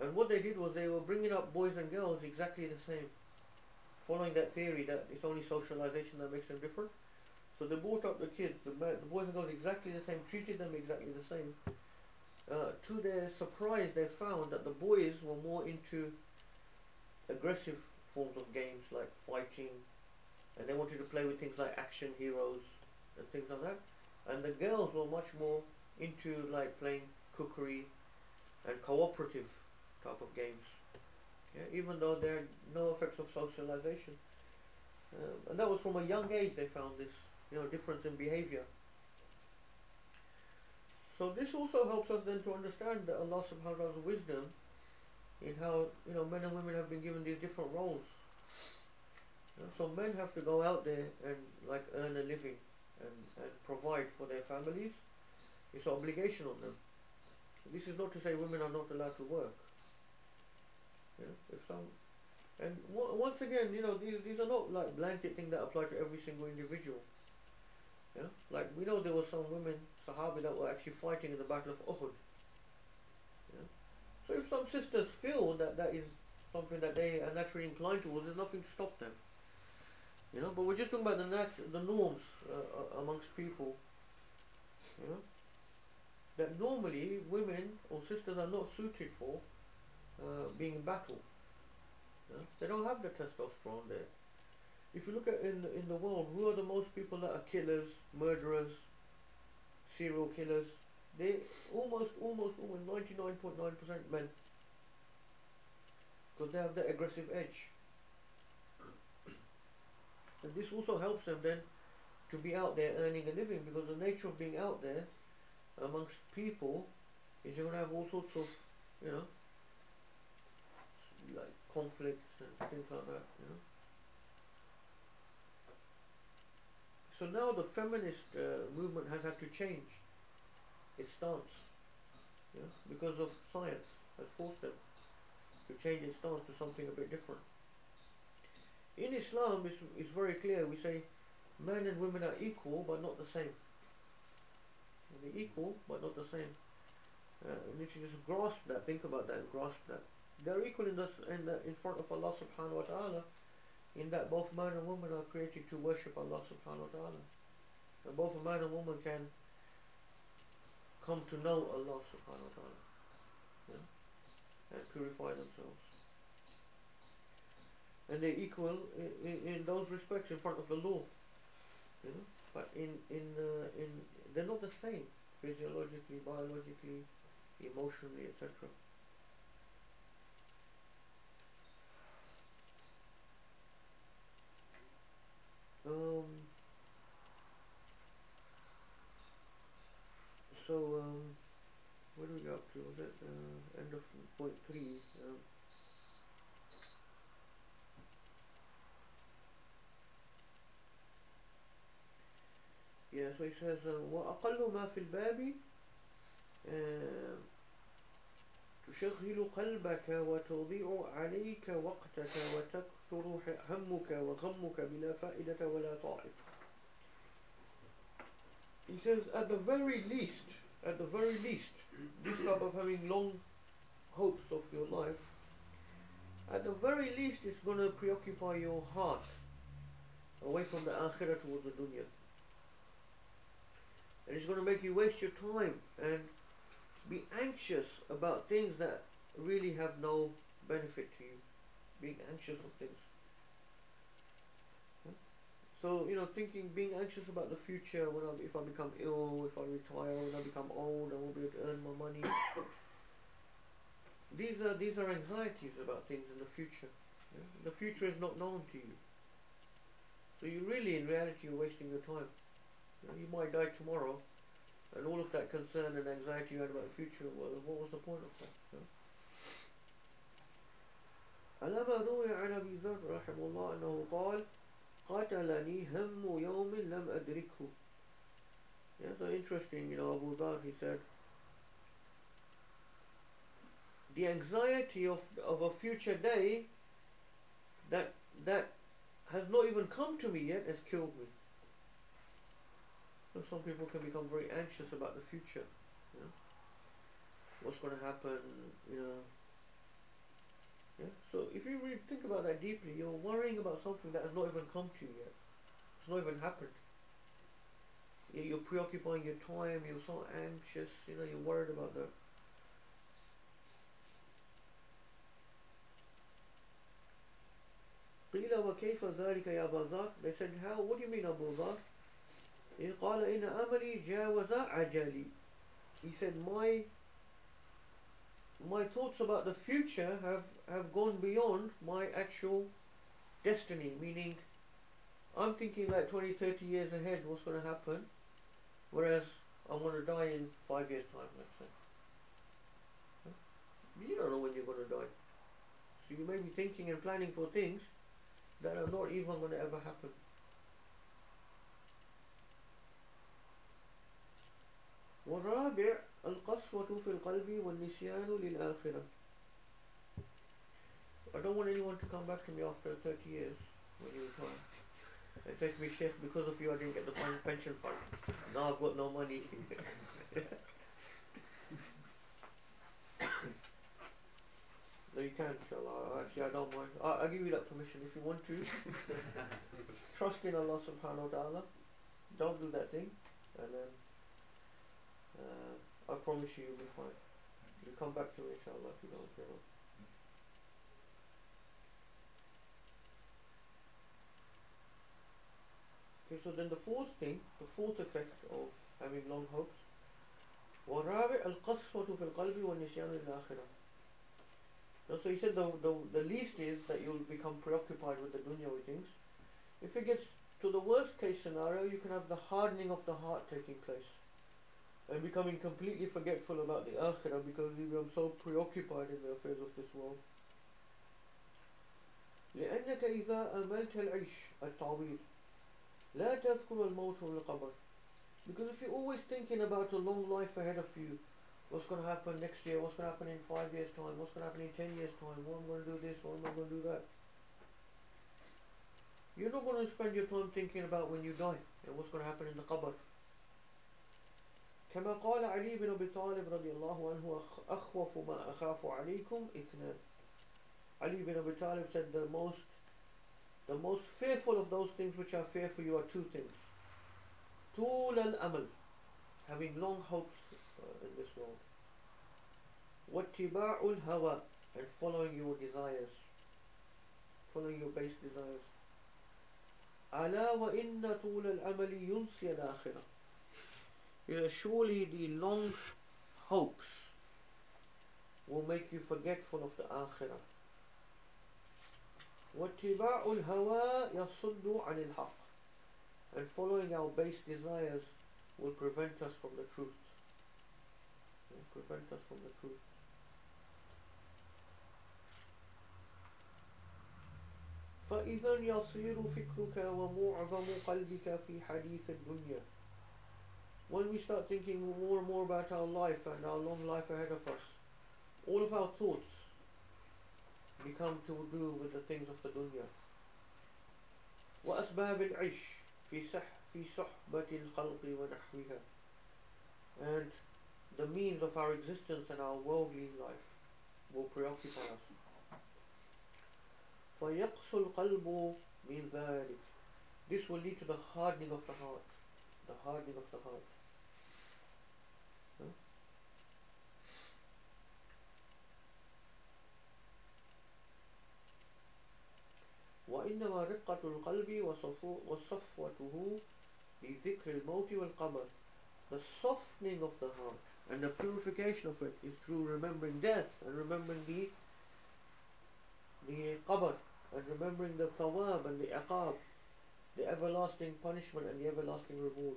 And what they did was they were bringing up boys and girls exactly the same, following that theory that it's only socialization that makes them different. So they brought up the kids, the boys and girls exactly the same, treated them exactly the same. To their surprise, they found that the boys were more into aggressive forms of games like fighting, and they wanted to play with things like action heroes and things like that. And the girls were much more into like playing cookery and cooperative type of games. Yeah, even though there are no effects of socialization. And that was from a young age they found this, difference in behavior. So this also helps us then to understand that Allah subhanahu wa ta'ala's wisdom in how, men and women have been given these different roles. So men have to go out there and like earn a living and provide for their families. It's an obligation on them. This is not to say women are not allowed to work. And once again, these are not like blanket things that apply to every single individual. Like we know there were some women, Sahabi, that were actually fighting in the Battle of Uhud. So if some sisters feel that that is something that they are naturally inclined towards, there's nothing to stop them. But we're just talking about the norms amongst people. That normally women or sisters are not suited for being in battle. They don't have the testosterone there. If you look at in the world, who are the most people that are killers, murderers, serial killers? They almost 99.9% men, because they have that aggressive edge. And this also helps them then to be out there earning a living, because the nature of being out there amongst people is you're going to have all sorts of, like conflicts and things like that, So now the feminist movement has had to change its stance, because of science has forced them to change its stance to something a bit different. In Islam, it's very clear. We say men and women are equal but not the same. They're equal but not the same. And you should just grasp that, think about that and grasp that. They're equal in front of Allah subhanahu wa ta'ala, in that both man and woman are created to worship Allah subhanahu wa ta'ala. And both a man and woman can come to know Allah subhanahu wa ta'ala, and purify themselves. And they're equal in those respects in front of the law, but they're not the same physiologically, biologically, emotionally, etc. What do we get up to? Was it end of point 3? Yeah, so he says, وَأَقَلُّ مَا فِي الْبَابِ تشغل قلبك وتضيع عليك وقتك وتكثر همك وغمك بلا فائدة ولا طائب. He says, at the very least, this type of having long hopes of your life, at the very least it's going to preoccupy your heart away from the akhirah towards the dunya. And it's going to make you waste your time and be anxious about things that really have no benefit to you. Being anxious of things. So, being anxious about the future, if I become ill, if I retire, when I become old, I won't be able to earn my money. These are anxieties about things in the future. The future is not known to you. So you really, in reality, you're wasting your time. You might die tomorrow, and all of that concern and anxiety you had about the future, well, what was the point of that? ألم روي عن أبي ذر رحمه الله أنه قال قتلني هم يوم لم أدركه. Yeah, so interesting, Abu Dhar, he said, the anxiety of a future day that has not even come to me yet has killed me. So some people can become very anxious about the future. What's going to happen, Yeah? So if you really think about that deeply, you're worrying about something that has not even come to you yet. It's not even happened. You're preoccupying your time, you're so anxious, you're worried about that. قيل وكيف ذلك يا أبا ذر? They said, how? What do you mean, Abu Dhar? قال إن أملي جاوز عجلي. He said, my thoughts about the future have gone beyond my actual destiny. Meaning, I'm thinking like 20, 30 years ahead what's going to happen, whereas I'm going to die in 5 years' time, let's say. You don't know when you're going to die. So you may be thinking and planning for things that are not even going to ever happen. والرابع القسوة في القلب والنسيان للآخرة. I don't want anyone to come back to me after 30 years when you retire and say to me, Sheikh, because of you I didn't get the pension fund. Now I've got no money. No, you can, inshallah. Actually, I don't mind. I'll give you that permission if you want to. Trust in Allah subhanahu wa ta'ala. Don't do that thing. And then I promise you, you'll be fine. You come back to me, inshallah, if you don't. Okay, so then the fourth effect of having long hopes. وَالرَّابِعُ الْقَسْوَةُ فِي الْقَلْبِ وَالنِّسْيَانُ لِلْآخِرَةِ. So he said the least is that you'll become preoccupied with the dunyawi things. If it gets to the worst case scenario, you can have the hardening of the heart taking place and becoming completely forgetful about the akhirah because you become so preoccupied in the affairs of this world. لأنك إذا أملت العيش الطويل لا تذكر الموت والقبر. Because if you're always thinking about a long life ahead of you, what's going to happen next year, what's going to happen in 5 years' time, what's going to happen in 10 years' time, what am I going to do this, what am I going to do that. You're not going to spend your time thinking about when you die and what's going to happen in the qabr. كما قال علي بن أبي طالب رضي الله عنه أخوف ما أخاف عليكم اثنان. Ali bin Abi Talib said the most fearful of those things which I fear for you are two things. طول الأمل, having long hopes in this world. واتباع الهوى, and following your desires, following your base desires. ألا وإن طول الأمل ينسي الآخرة. Surely the long hopes will make you forgetful of the akhirah. واتباع الهوى يصد عن الحق, and following our base desires will prevent us from the truth. فإذا يصير فكرك ومعظم قلبك في حديث الدنيا. When we start thinking more and more about our life and our long life ahead of us, all of our thoughts become to do with the things of the dunya. وأسباب العيش في صحبة الخلق ونحوها, and the means of our existence and our worldly life will preoccupy us. فيقسو القلب من ذلك. This will lead to the hardening of the heart. وإنما رقة القلب وصفوته بذكر الموت والقبر. The softening of the heart and the purification of it is through remembering death and remembering the qabr and remembering the thawab and the iqab, the everlasting punishment and the everlasting reward.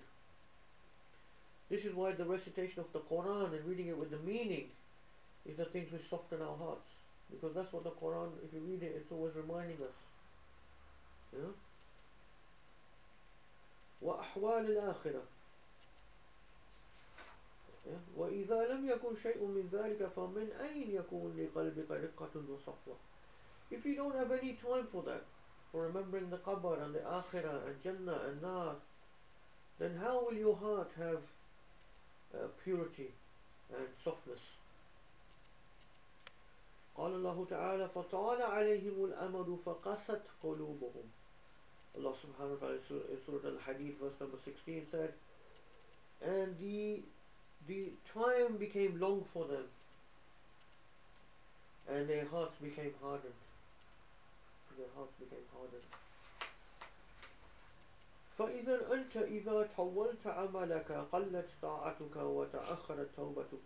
This is why the recitation of the Quran and reading it with the meaning is the things which soften our hearts, because that's what the Quran, if you read it, it's always reminding us. وأحوال الآخرة. وإذا لم يكن شيء من ذلك فمن أين يكون لقلبك رقة وصفوة. If you don't have any time for that, for remembering the qabr and the akhirah and jannah and nar, then how will your heart have purity and softness? قال الله تعالى فطال عليهم الأمد فقست قلوبهم. Allah subhanahu wa ta'ala in Surah Al-Hadid verse number 16 said, and the time became long for them and their hearts became hardened. Their hearts became hardened. فإذا أنت إذا طولت عملك قلت طاعتك وتأخرت توبتك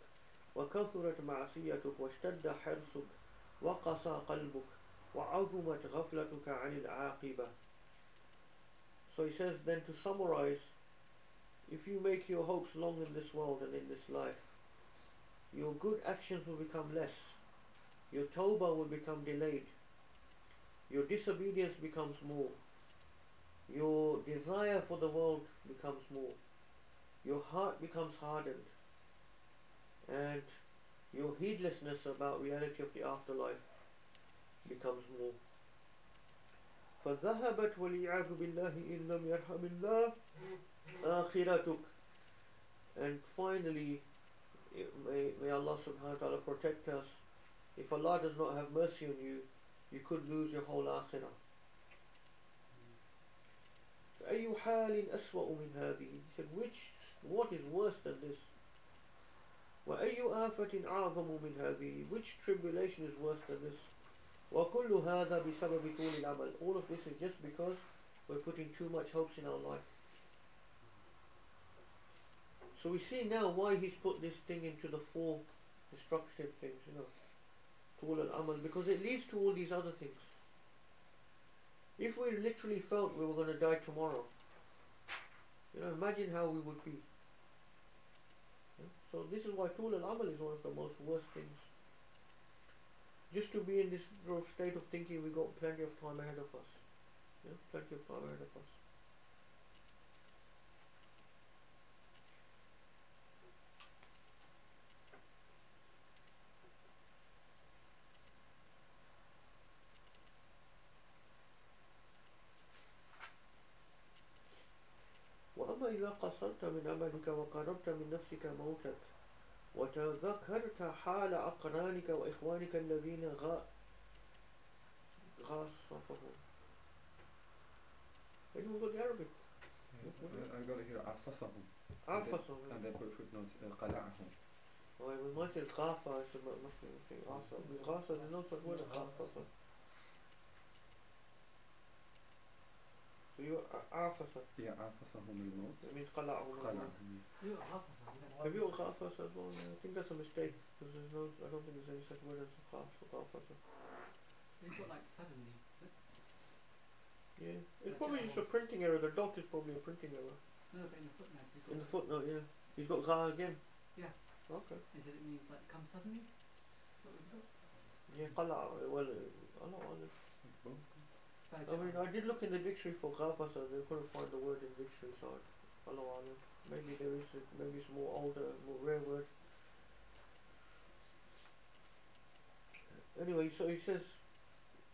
وكثرت معصيتك واشتد حرصك وقسى قلبك وعظمت غفلتك عن العاقبة. So he says, then to summarize, if you make your hopes long in this world and in this life, your good actions will become less, your tawbah will become delayed, your disobedience becomes more, your desire for the world becomes more, your heart becomes hardened, and your heedlessness about reality of the afterlife becomes more. فذهبت والعياذ بالله إن لم يرحم الله آخرتك. And finally, may Allah subhanahu wa ta'ala protect us. If Allah does not have mercy on you, you could lose your whole akhirah. فأي حال أسوأ من هذه. He said, what is worse than this? وأي آفة أعظم من هذه. Which tribulation is worse than this? وكل هذا بسبب طول العمل. All of this is just because we're putting too much hopes in our life. So we see now why he's put this thing into the four destructive things, طول العمل, because it leads to all these other things. If we literally felt we were going to die tomorrow, imagine how we would be. So this is why طول العمل is one of the most worst things. Just to be in this sort of state of thinking we got plenty of time ahead of us. Plenty of time ahead of us. وأما إذا قصرت من عملك وقربت من نفسك موتك وتذكرت حال أقرانك وإخوانك الذين غاصفهم. Anyone got the Arabic? I got it here عفصهم. عفصهم. And then put footnotes قلعهم. Oh, it might say غافة, it must be غاصة. غاصة, there's no such word as غافة. So you عفصة. Yeah, عفصهم الموت. It means قلعهم. قلعهم. You got half a second. Have you got غافة as well? I think that's a mistake because I don't think there's any such word as غافة. You've got like suddenly. Yeah, it's probably just a printing error. The dot is probably a printing error. No, but in the footnote. In the footnote, yeah. He's got gha again. Yeah. Okay. Is it means like come suddenly? What we've got? Yeah, qala. Well, Allah. It's like both. I mean, I did look in the dictionary for ghafa, so they couldn't find the word in the dictionary, so Allah. Maybe there is, maybe it's more older, more rare word. Anyway, so he says,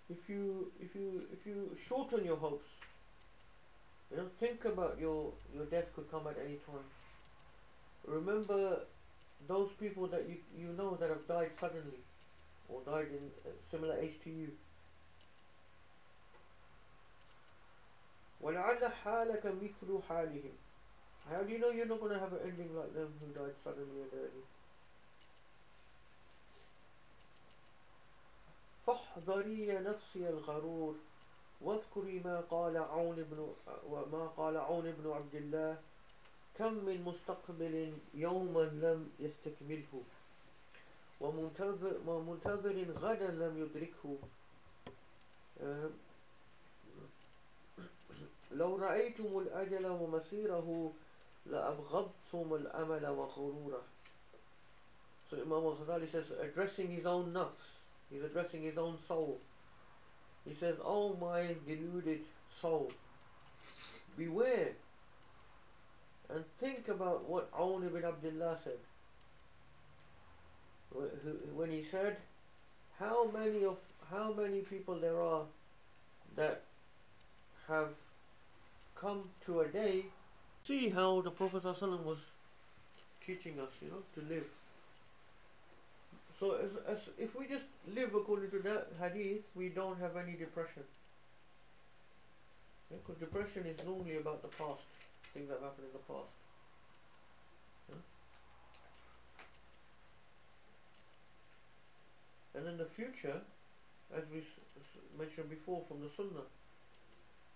if you shorten your hopes, think about your death could come at any time. Remember those people that you know that have died suddenly, or died in a similar age to you. وَلَعَلَّ حَالَكَ مِثْلُ حَالِهِمْ. How do you know you're not going to have an ending like them who died suddenly and early? فاحذري يا نفسي الغرور واذكري ما قال عون بن عبد الله كم من مستقبل يوما لم يستكمله ومنتظر غدا لم يدركه لو رأيتم الأجل ومسيره لأبغضتم الأمل وغروره. So Imam al-Ghazali says, addressing his own nafs, he's addressing his own soul. He says, oh my deluded soul, beware and think about what Awn ibn Abdullah said when he said, how many people there are that have come to a day. See how the Prophet ﷺ was teaching us, to live. So as if we just live according to that hadith, we don't have any depression. Because depression is normally about the past, things that happened in the past. Yeah? And in the future, as we mentioned before from the Sunnah,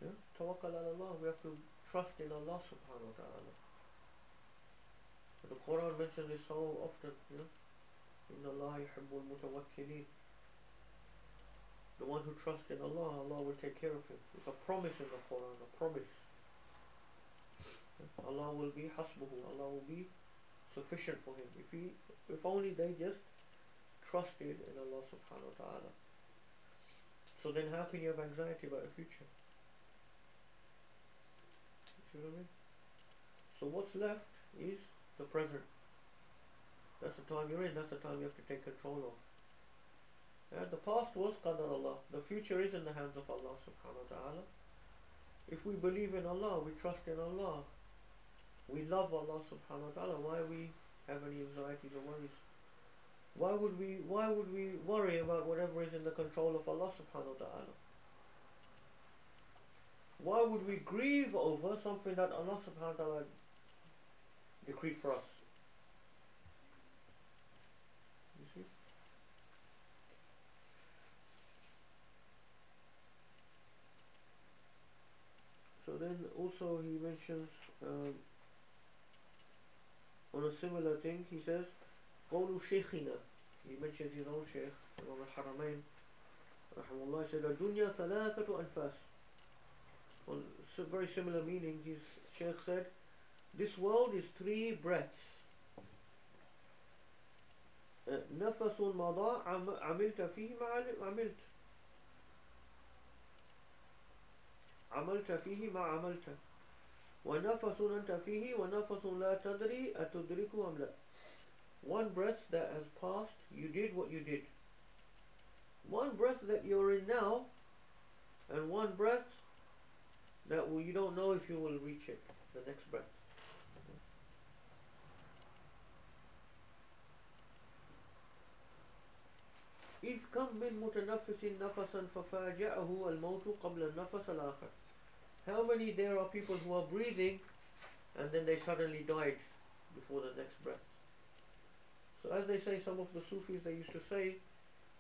yeah? Tawakkal ala Allah, we have to trust in Allah subhanahu wa ta'ala. And the Quran mentions this so often, yeah? Inna Allah yuhibbul mutawakkilin. The one who trusts in Allah, Allah will take care of him. It's a promise in the Quran, a promise. Allah will be hasbuhu, Allah will be sufficient for him. If only they just trusted in Allah subhanahu wa ta'ala. So then how can you have anxiety about the future? You see what I mean? So what's left is the present. That's the time you're in, that's the time you have to take control of. The past was qadar Allah. The future is in the hands of Allah subhanahu wa ta'ala. If we believe in Allah, we trust in Allah, we love Allah subhanahu wa ta'ala, why we have any anxieties or worries? Why would we worry about whatever is in the control of Allah subhanahu wa ta'ala? Why would we grieve over something that Allah subhanahu wa ta'ala decreed for us? You see? So then also he mentions on a similar thing, he says قول شيخنا, he mentions his own Shaykh Imam al-Haramain rahimahullah, said الدنيا ثلاثة أنفاس. On very similar meaning, his Shaykh said this world is three breaths. نفس مضى عملت فيه ما عملت عملت فيه ما عملت ونفس أنت فيه ونفس لا تدري أتدركه أم لا. One breath that has passed, you did what you did. One breath that you're in now, and one breath that you don't know if you will reach it, the next breath. إذ كم من متنفس نفسا ففاجأه الموت قبل النفس الآخر. How many there are people who are breathing and then they suddenly died before the next breath. So as they say, some of the Sufis, they used to say,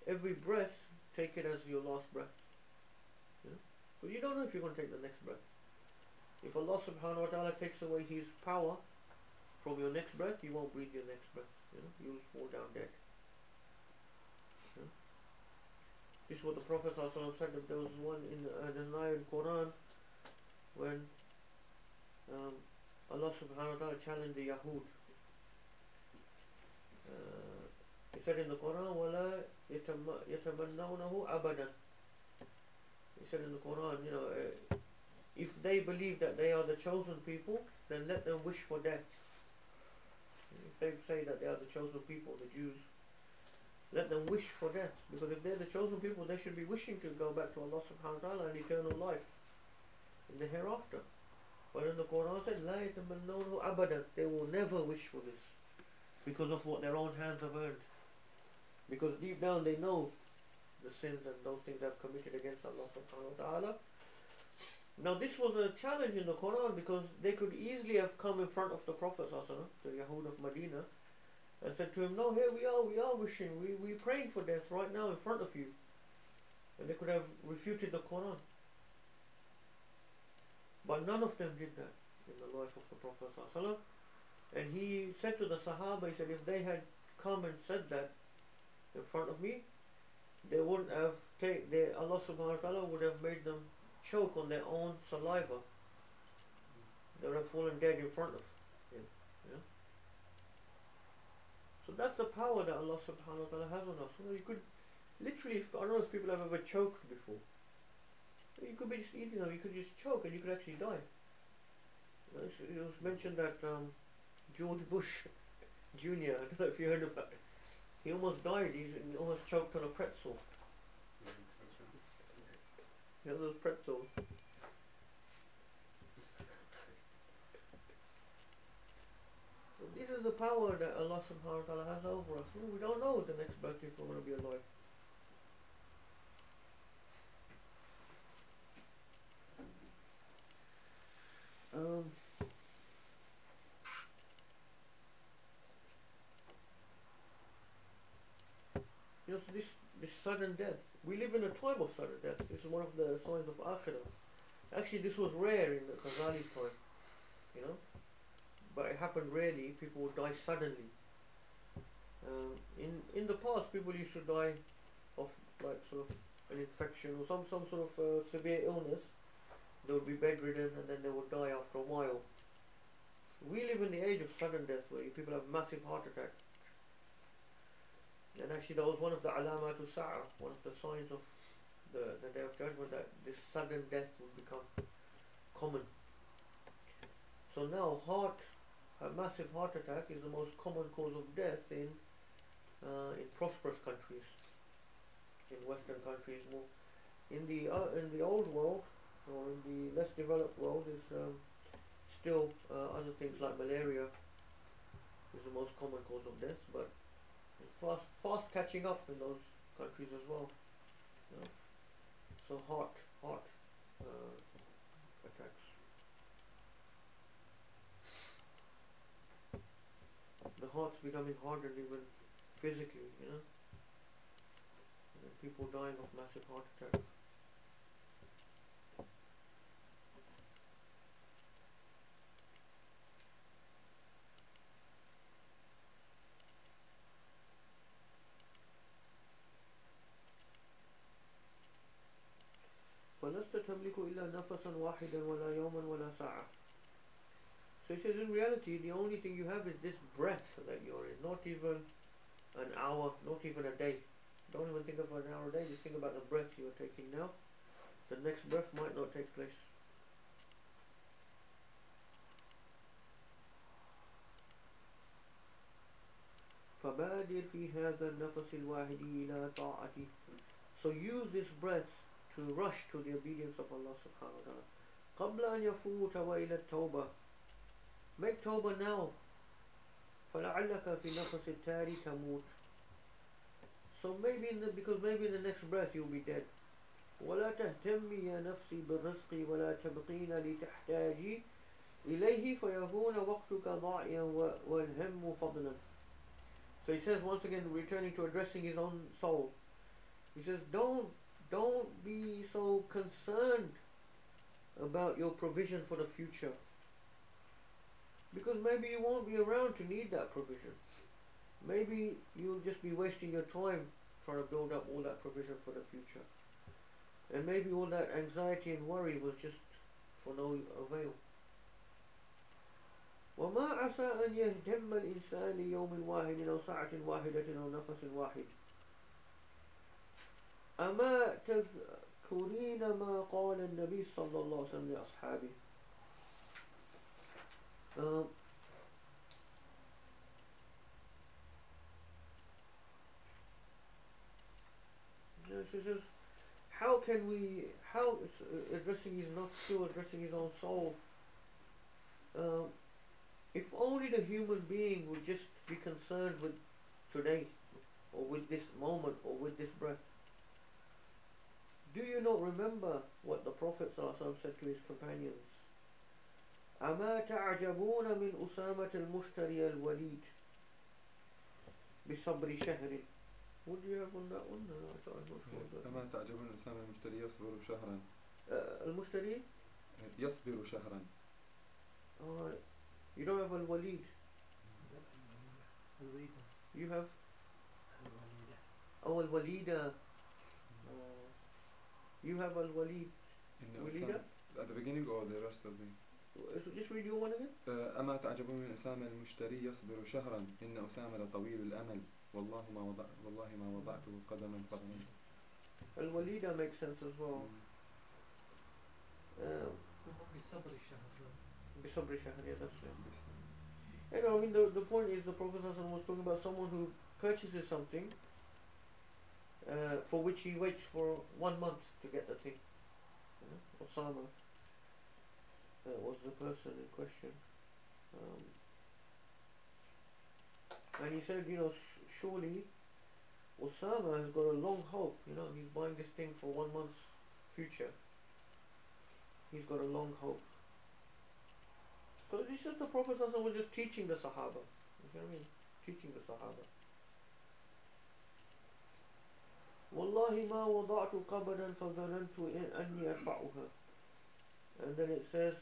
every breath, take it as your last breath. But you don't know if you're going to take the next breath. If Allah subhanahu wa ta'ala takes away His power from your next breath, you won't breathe your next breath. You will fall down dead. This is what the Prophet ﷺ said. That there was one in there's an ayah in Quran when Allah subhanahu wa ta'ala challenged the Yahud. He said in the Quran, وَلَا يَتَمَنَّوْنَهُ أَبَدًا. He said in the Quran, if they believe that they are the chosen people, then let them wish for death. If they say that they are the chosen people, the Jews, let them wish for death. Because if they're the chosen people, they should be wishing to go back to Allah subhanahu wa ta'ala and eternal life in the hereafter. But in the Quran it said, لَا يَتَمَنَّوْنَهُ أَبَدًا. They will never wish for this because of what their own hands have earned. Because deep down they know the sins and those things they have committed against Allah subhanahu wa ta'ala. Now this was a challenge in the Quran because they could easily have come in front of the Prophet sallallahu alaihi wasallam, the Yahud of Medina, and said to him, no, here we are wishing, we're praying for death right now in front of you. And they could have refuted the Quran. But none of them did that in the life of the Prophet ﷺ. And he said to the Sahaba, he said, if they had come and said that in front of me, they wouldn't have Allah subhanahu wa ta'ala would have made them choke on their own saliva. They would have fallen dead in front of him. So that's the power that Allah subhanahu wa ta'ala has on us. You could literally, I don't know if people have ever choked before. You could be just eating, you could just choke and you could actually die. It was mentioned that George Bush Jr., I don't know if you heard about it, he almost died, he almost choked on a pretzel. Those pretzels. So this is the power that Allah subhanahu wa ta'ala has over us. We don't know the next birth if we're going to be alive. So this sudden death. We live in a time of sudden death. This is one of the signs of Akhirah. Actually, this was rare in the Ghazali's time, but it happened rarely. People would die suddenly. In the past, people used to die of like sort of an infection or some sort of severe illness. They would be bedridden and then they would die after a while. We live in the age of sudden death where people have massive heart attack. And actually that was one of the alamatu sa'a, one of the signs of the Day of Judgment, that this sudden death will become common. So now a massive heart attack is the most common cause of death in prosperous countries, in Western countries more. In the old world, or in the less developed world, is still other things like malaria is the most common cause of death, but it's fast catching up in those countries as well. So heart attacks. The heart's becoming hardened even physically, and people dying of massive heart attack. فلست تملك إلا نفسا واحدا ولا يوما ولا ساعة. So he says, in reality, the only thing you have is this breath that you're in, not even an hour, not even a day. Don't even think of an hour a day, just think about the breath you're taking now. The next breath might not take place. فبادر في هذا النفس الواحد إلى طاعته. So use this breath to rush to the obedience of Allah subhanahu wa ta'ala. قبل أن يفوت وإلى التوبة. Make tawbah now. فلعلك في نفس التالي تموت. So because maybe in the next breath you'll be dead. ولا تهتمي يا نفسي بالرزق ولا تبقين لتحتاجي إليه فيكون وقتك ضائعا والهم فضلا. So he says, once again, returning to addressing his own soul, he says, don't be so concerned about your provision for the future, because maybe you won't be around to need that provision. Maybe you'll just be wasting your time trying to build up all that provision for the future, and maybe all that anxiety and worry was just for no avail. وما عسى أن يهتم الإنسان ليوم واحد أو ساعة واحدة أو نفس واحد. أما تذكرين ما قال النبي صلى الله عليه وسلم لأصحابه. She says, how addressing his nafs, still addressing his own soul, if only the human being would just be concerned with today, or with this moment, or with this breath. Do you not remember what the Prophet ﷺ said to his companions? أما تعجبون من أسامة المشتري الوليد بصبر شهر. What do you have on that one? I'm not sure. أما تعجبون أسامة المشتري يصبر شهرا. المشتري يصبر شهرا. Alright. You don't have al-Walid. You have? Oh, al-Walida. You have al-Walid. Walida? At the beginning or the rest of the... So just read your one again. أما تعجبون من أسامة المشتري يصبر شهرا إن أسامة لطويل الأمل والله ما وضعته قدما فرميت. Al-Walida makes sense as well. بصبر شهر, yeah, that's it. And I mean, the point is, the Prophet ﷺ was talking about someone who purchases something for which he waits for 1 month to get the thing. Osama was the person in question. And he said, surely Osama has got a long hope. He's buying this thing for 1 month's future. He's got a long hope. So this is the Prophet ﷺ was just teaching the Sahaba. You know what I mean? Teaching the Sahaba. Wallahi ma wada'tu qabadan fadhanantu anni arfa'uha. And then it says,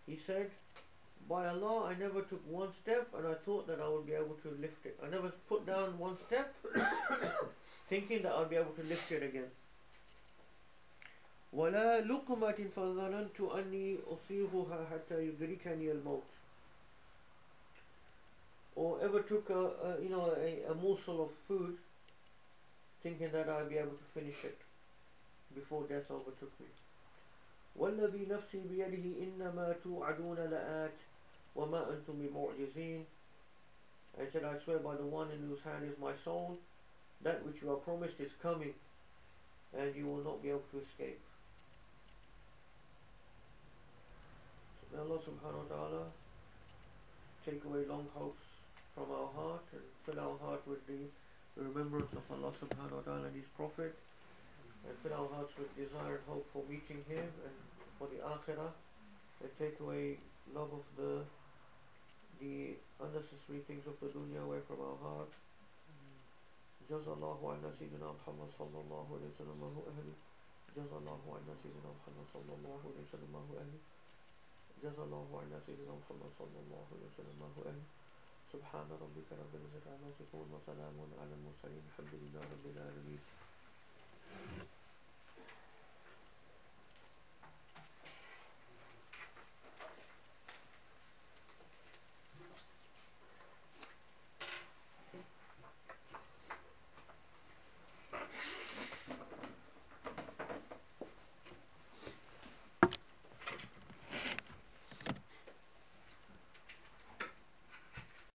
he said, by Allah, I never took one step and I thought that I would be able to lift it. I never put down one step thinking that I'll be able to lift it again. وَلَا لُقْمَةٍ فَظَنَنْتُ أَنِّي أُصِيبُهَا حَتَّى يُدْرِكَنِي الْمَوْتِ. Or ever took a morsel of food thinking that I'll be able to finish it before death overtook me. وَالَّذِي نَفْسِي بِيَدِهِ إِنَّمَا تُوعَدُونَ لَآتٍ وَمَا أَنْتُمْ بِمُعْجِزِينَ. I said, I swear by the one in whose hand is my soul, that which you are promised is coming, and you will not be able to escape. So may Allah subhanahu wa ta'ala take away long hopes from our heart and fill our heart with the remembrance of Allah subhanahu wa ta'ala and His Prophet, and fill our hearts with desire and hope for meeting Him and for the Akhirah, and take away love of the unnecessary things of the dunya away from our heart. Jazallahu anna Sayyidina Muhammad sallallahu alayhi wa sallam wa ahli. Jazallahu anna Sayyidina Muhammad sallallahu alayhi wa sallam wa ahli. Jazallahu anna Sayyidina Muhammad sallallahu alayhi wa sallam wa ahli. Subhana rabbika rabbil izzati amma yasifun wa salamun ala al-mursalin. Alhamdulillahi rabbil alamin.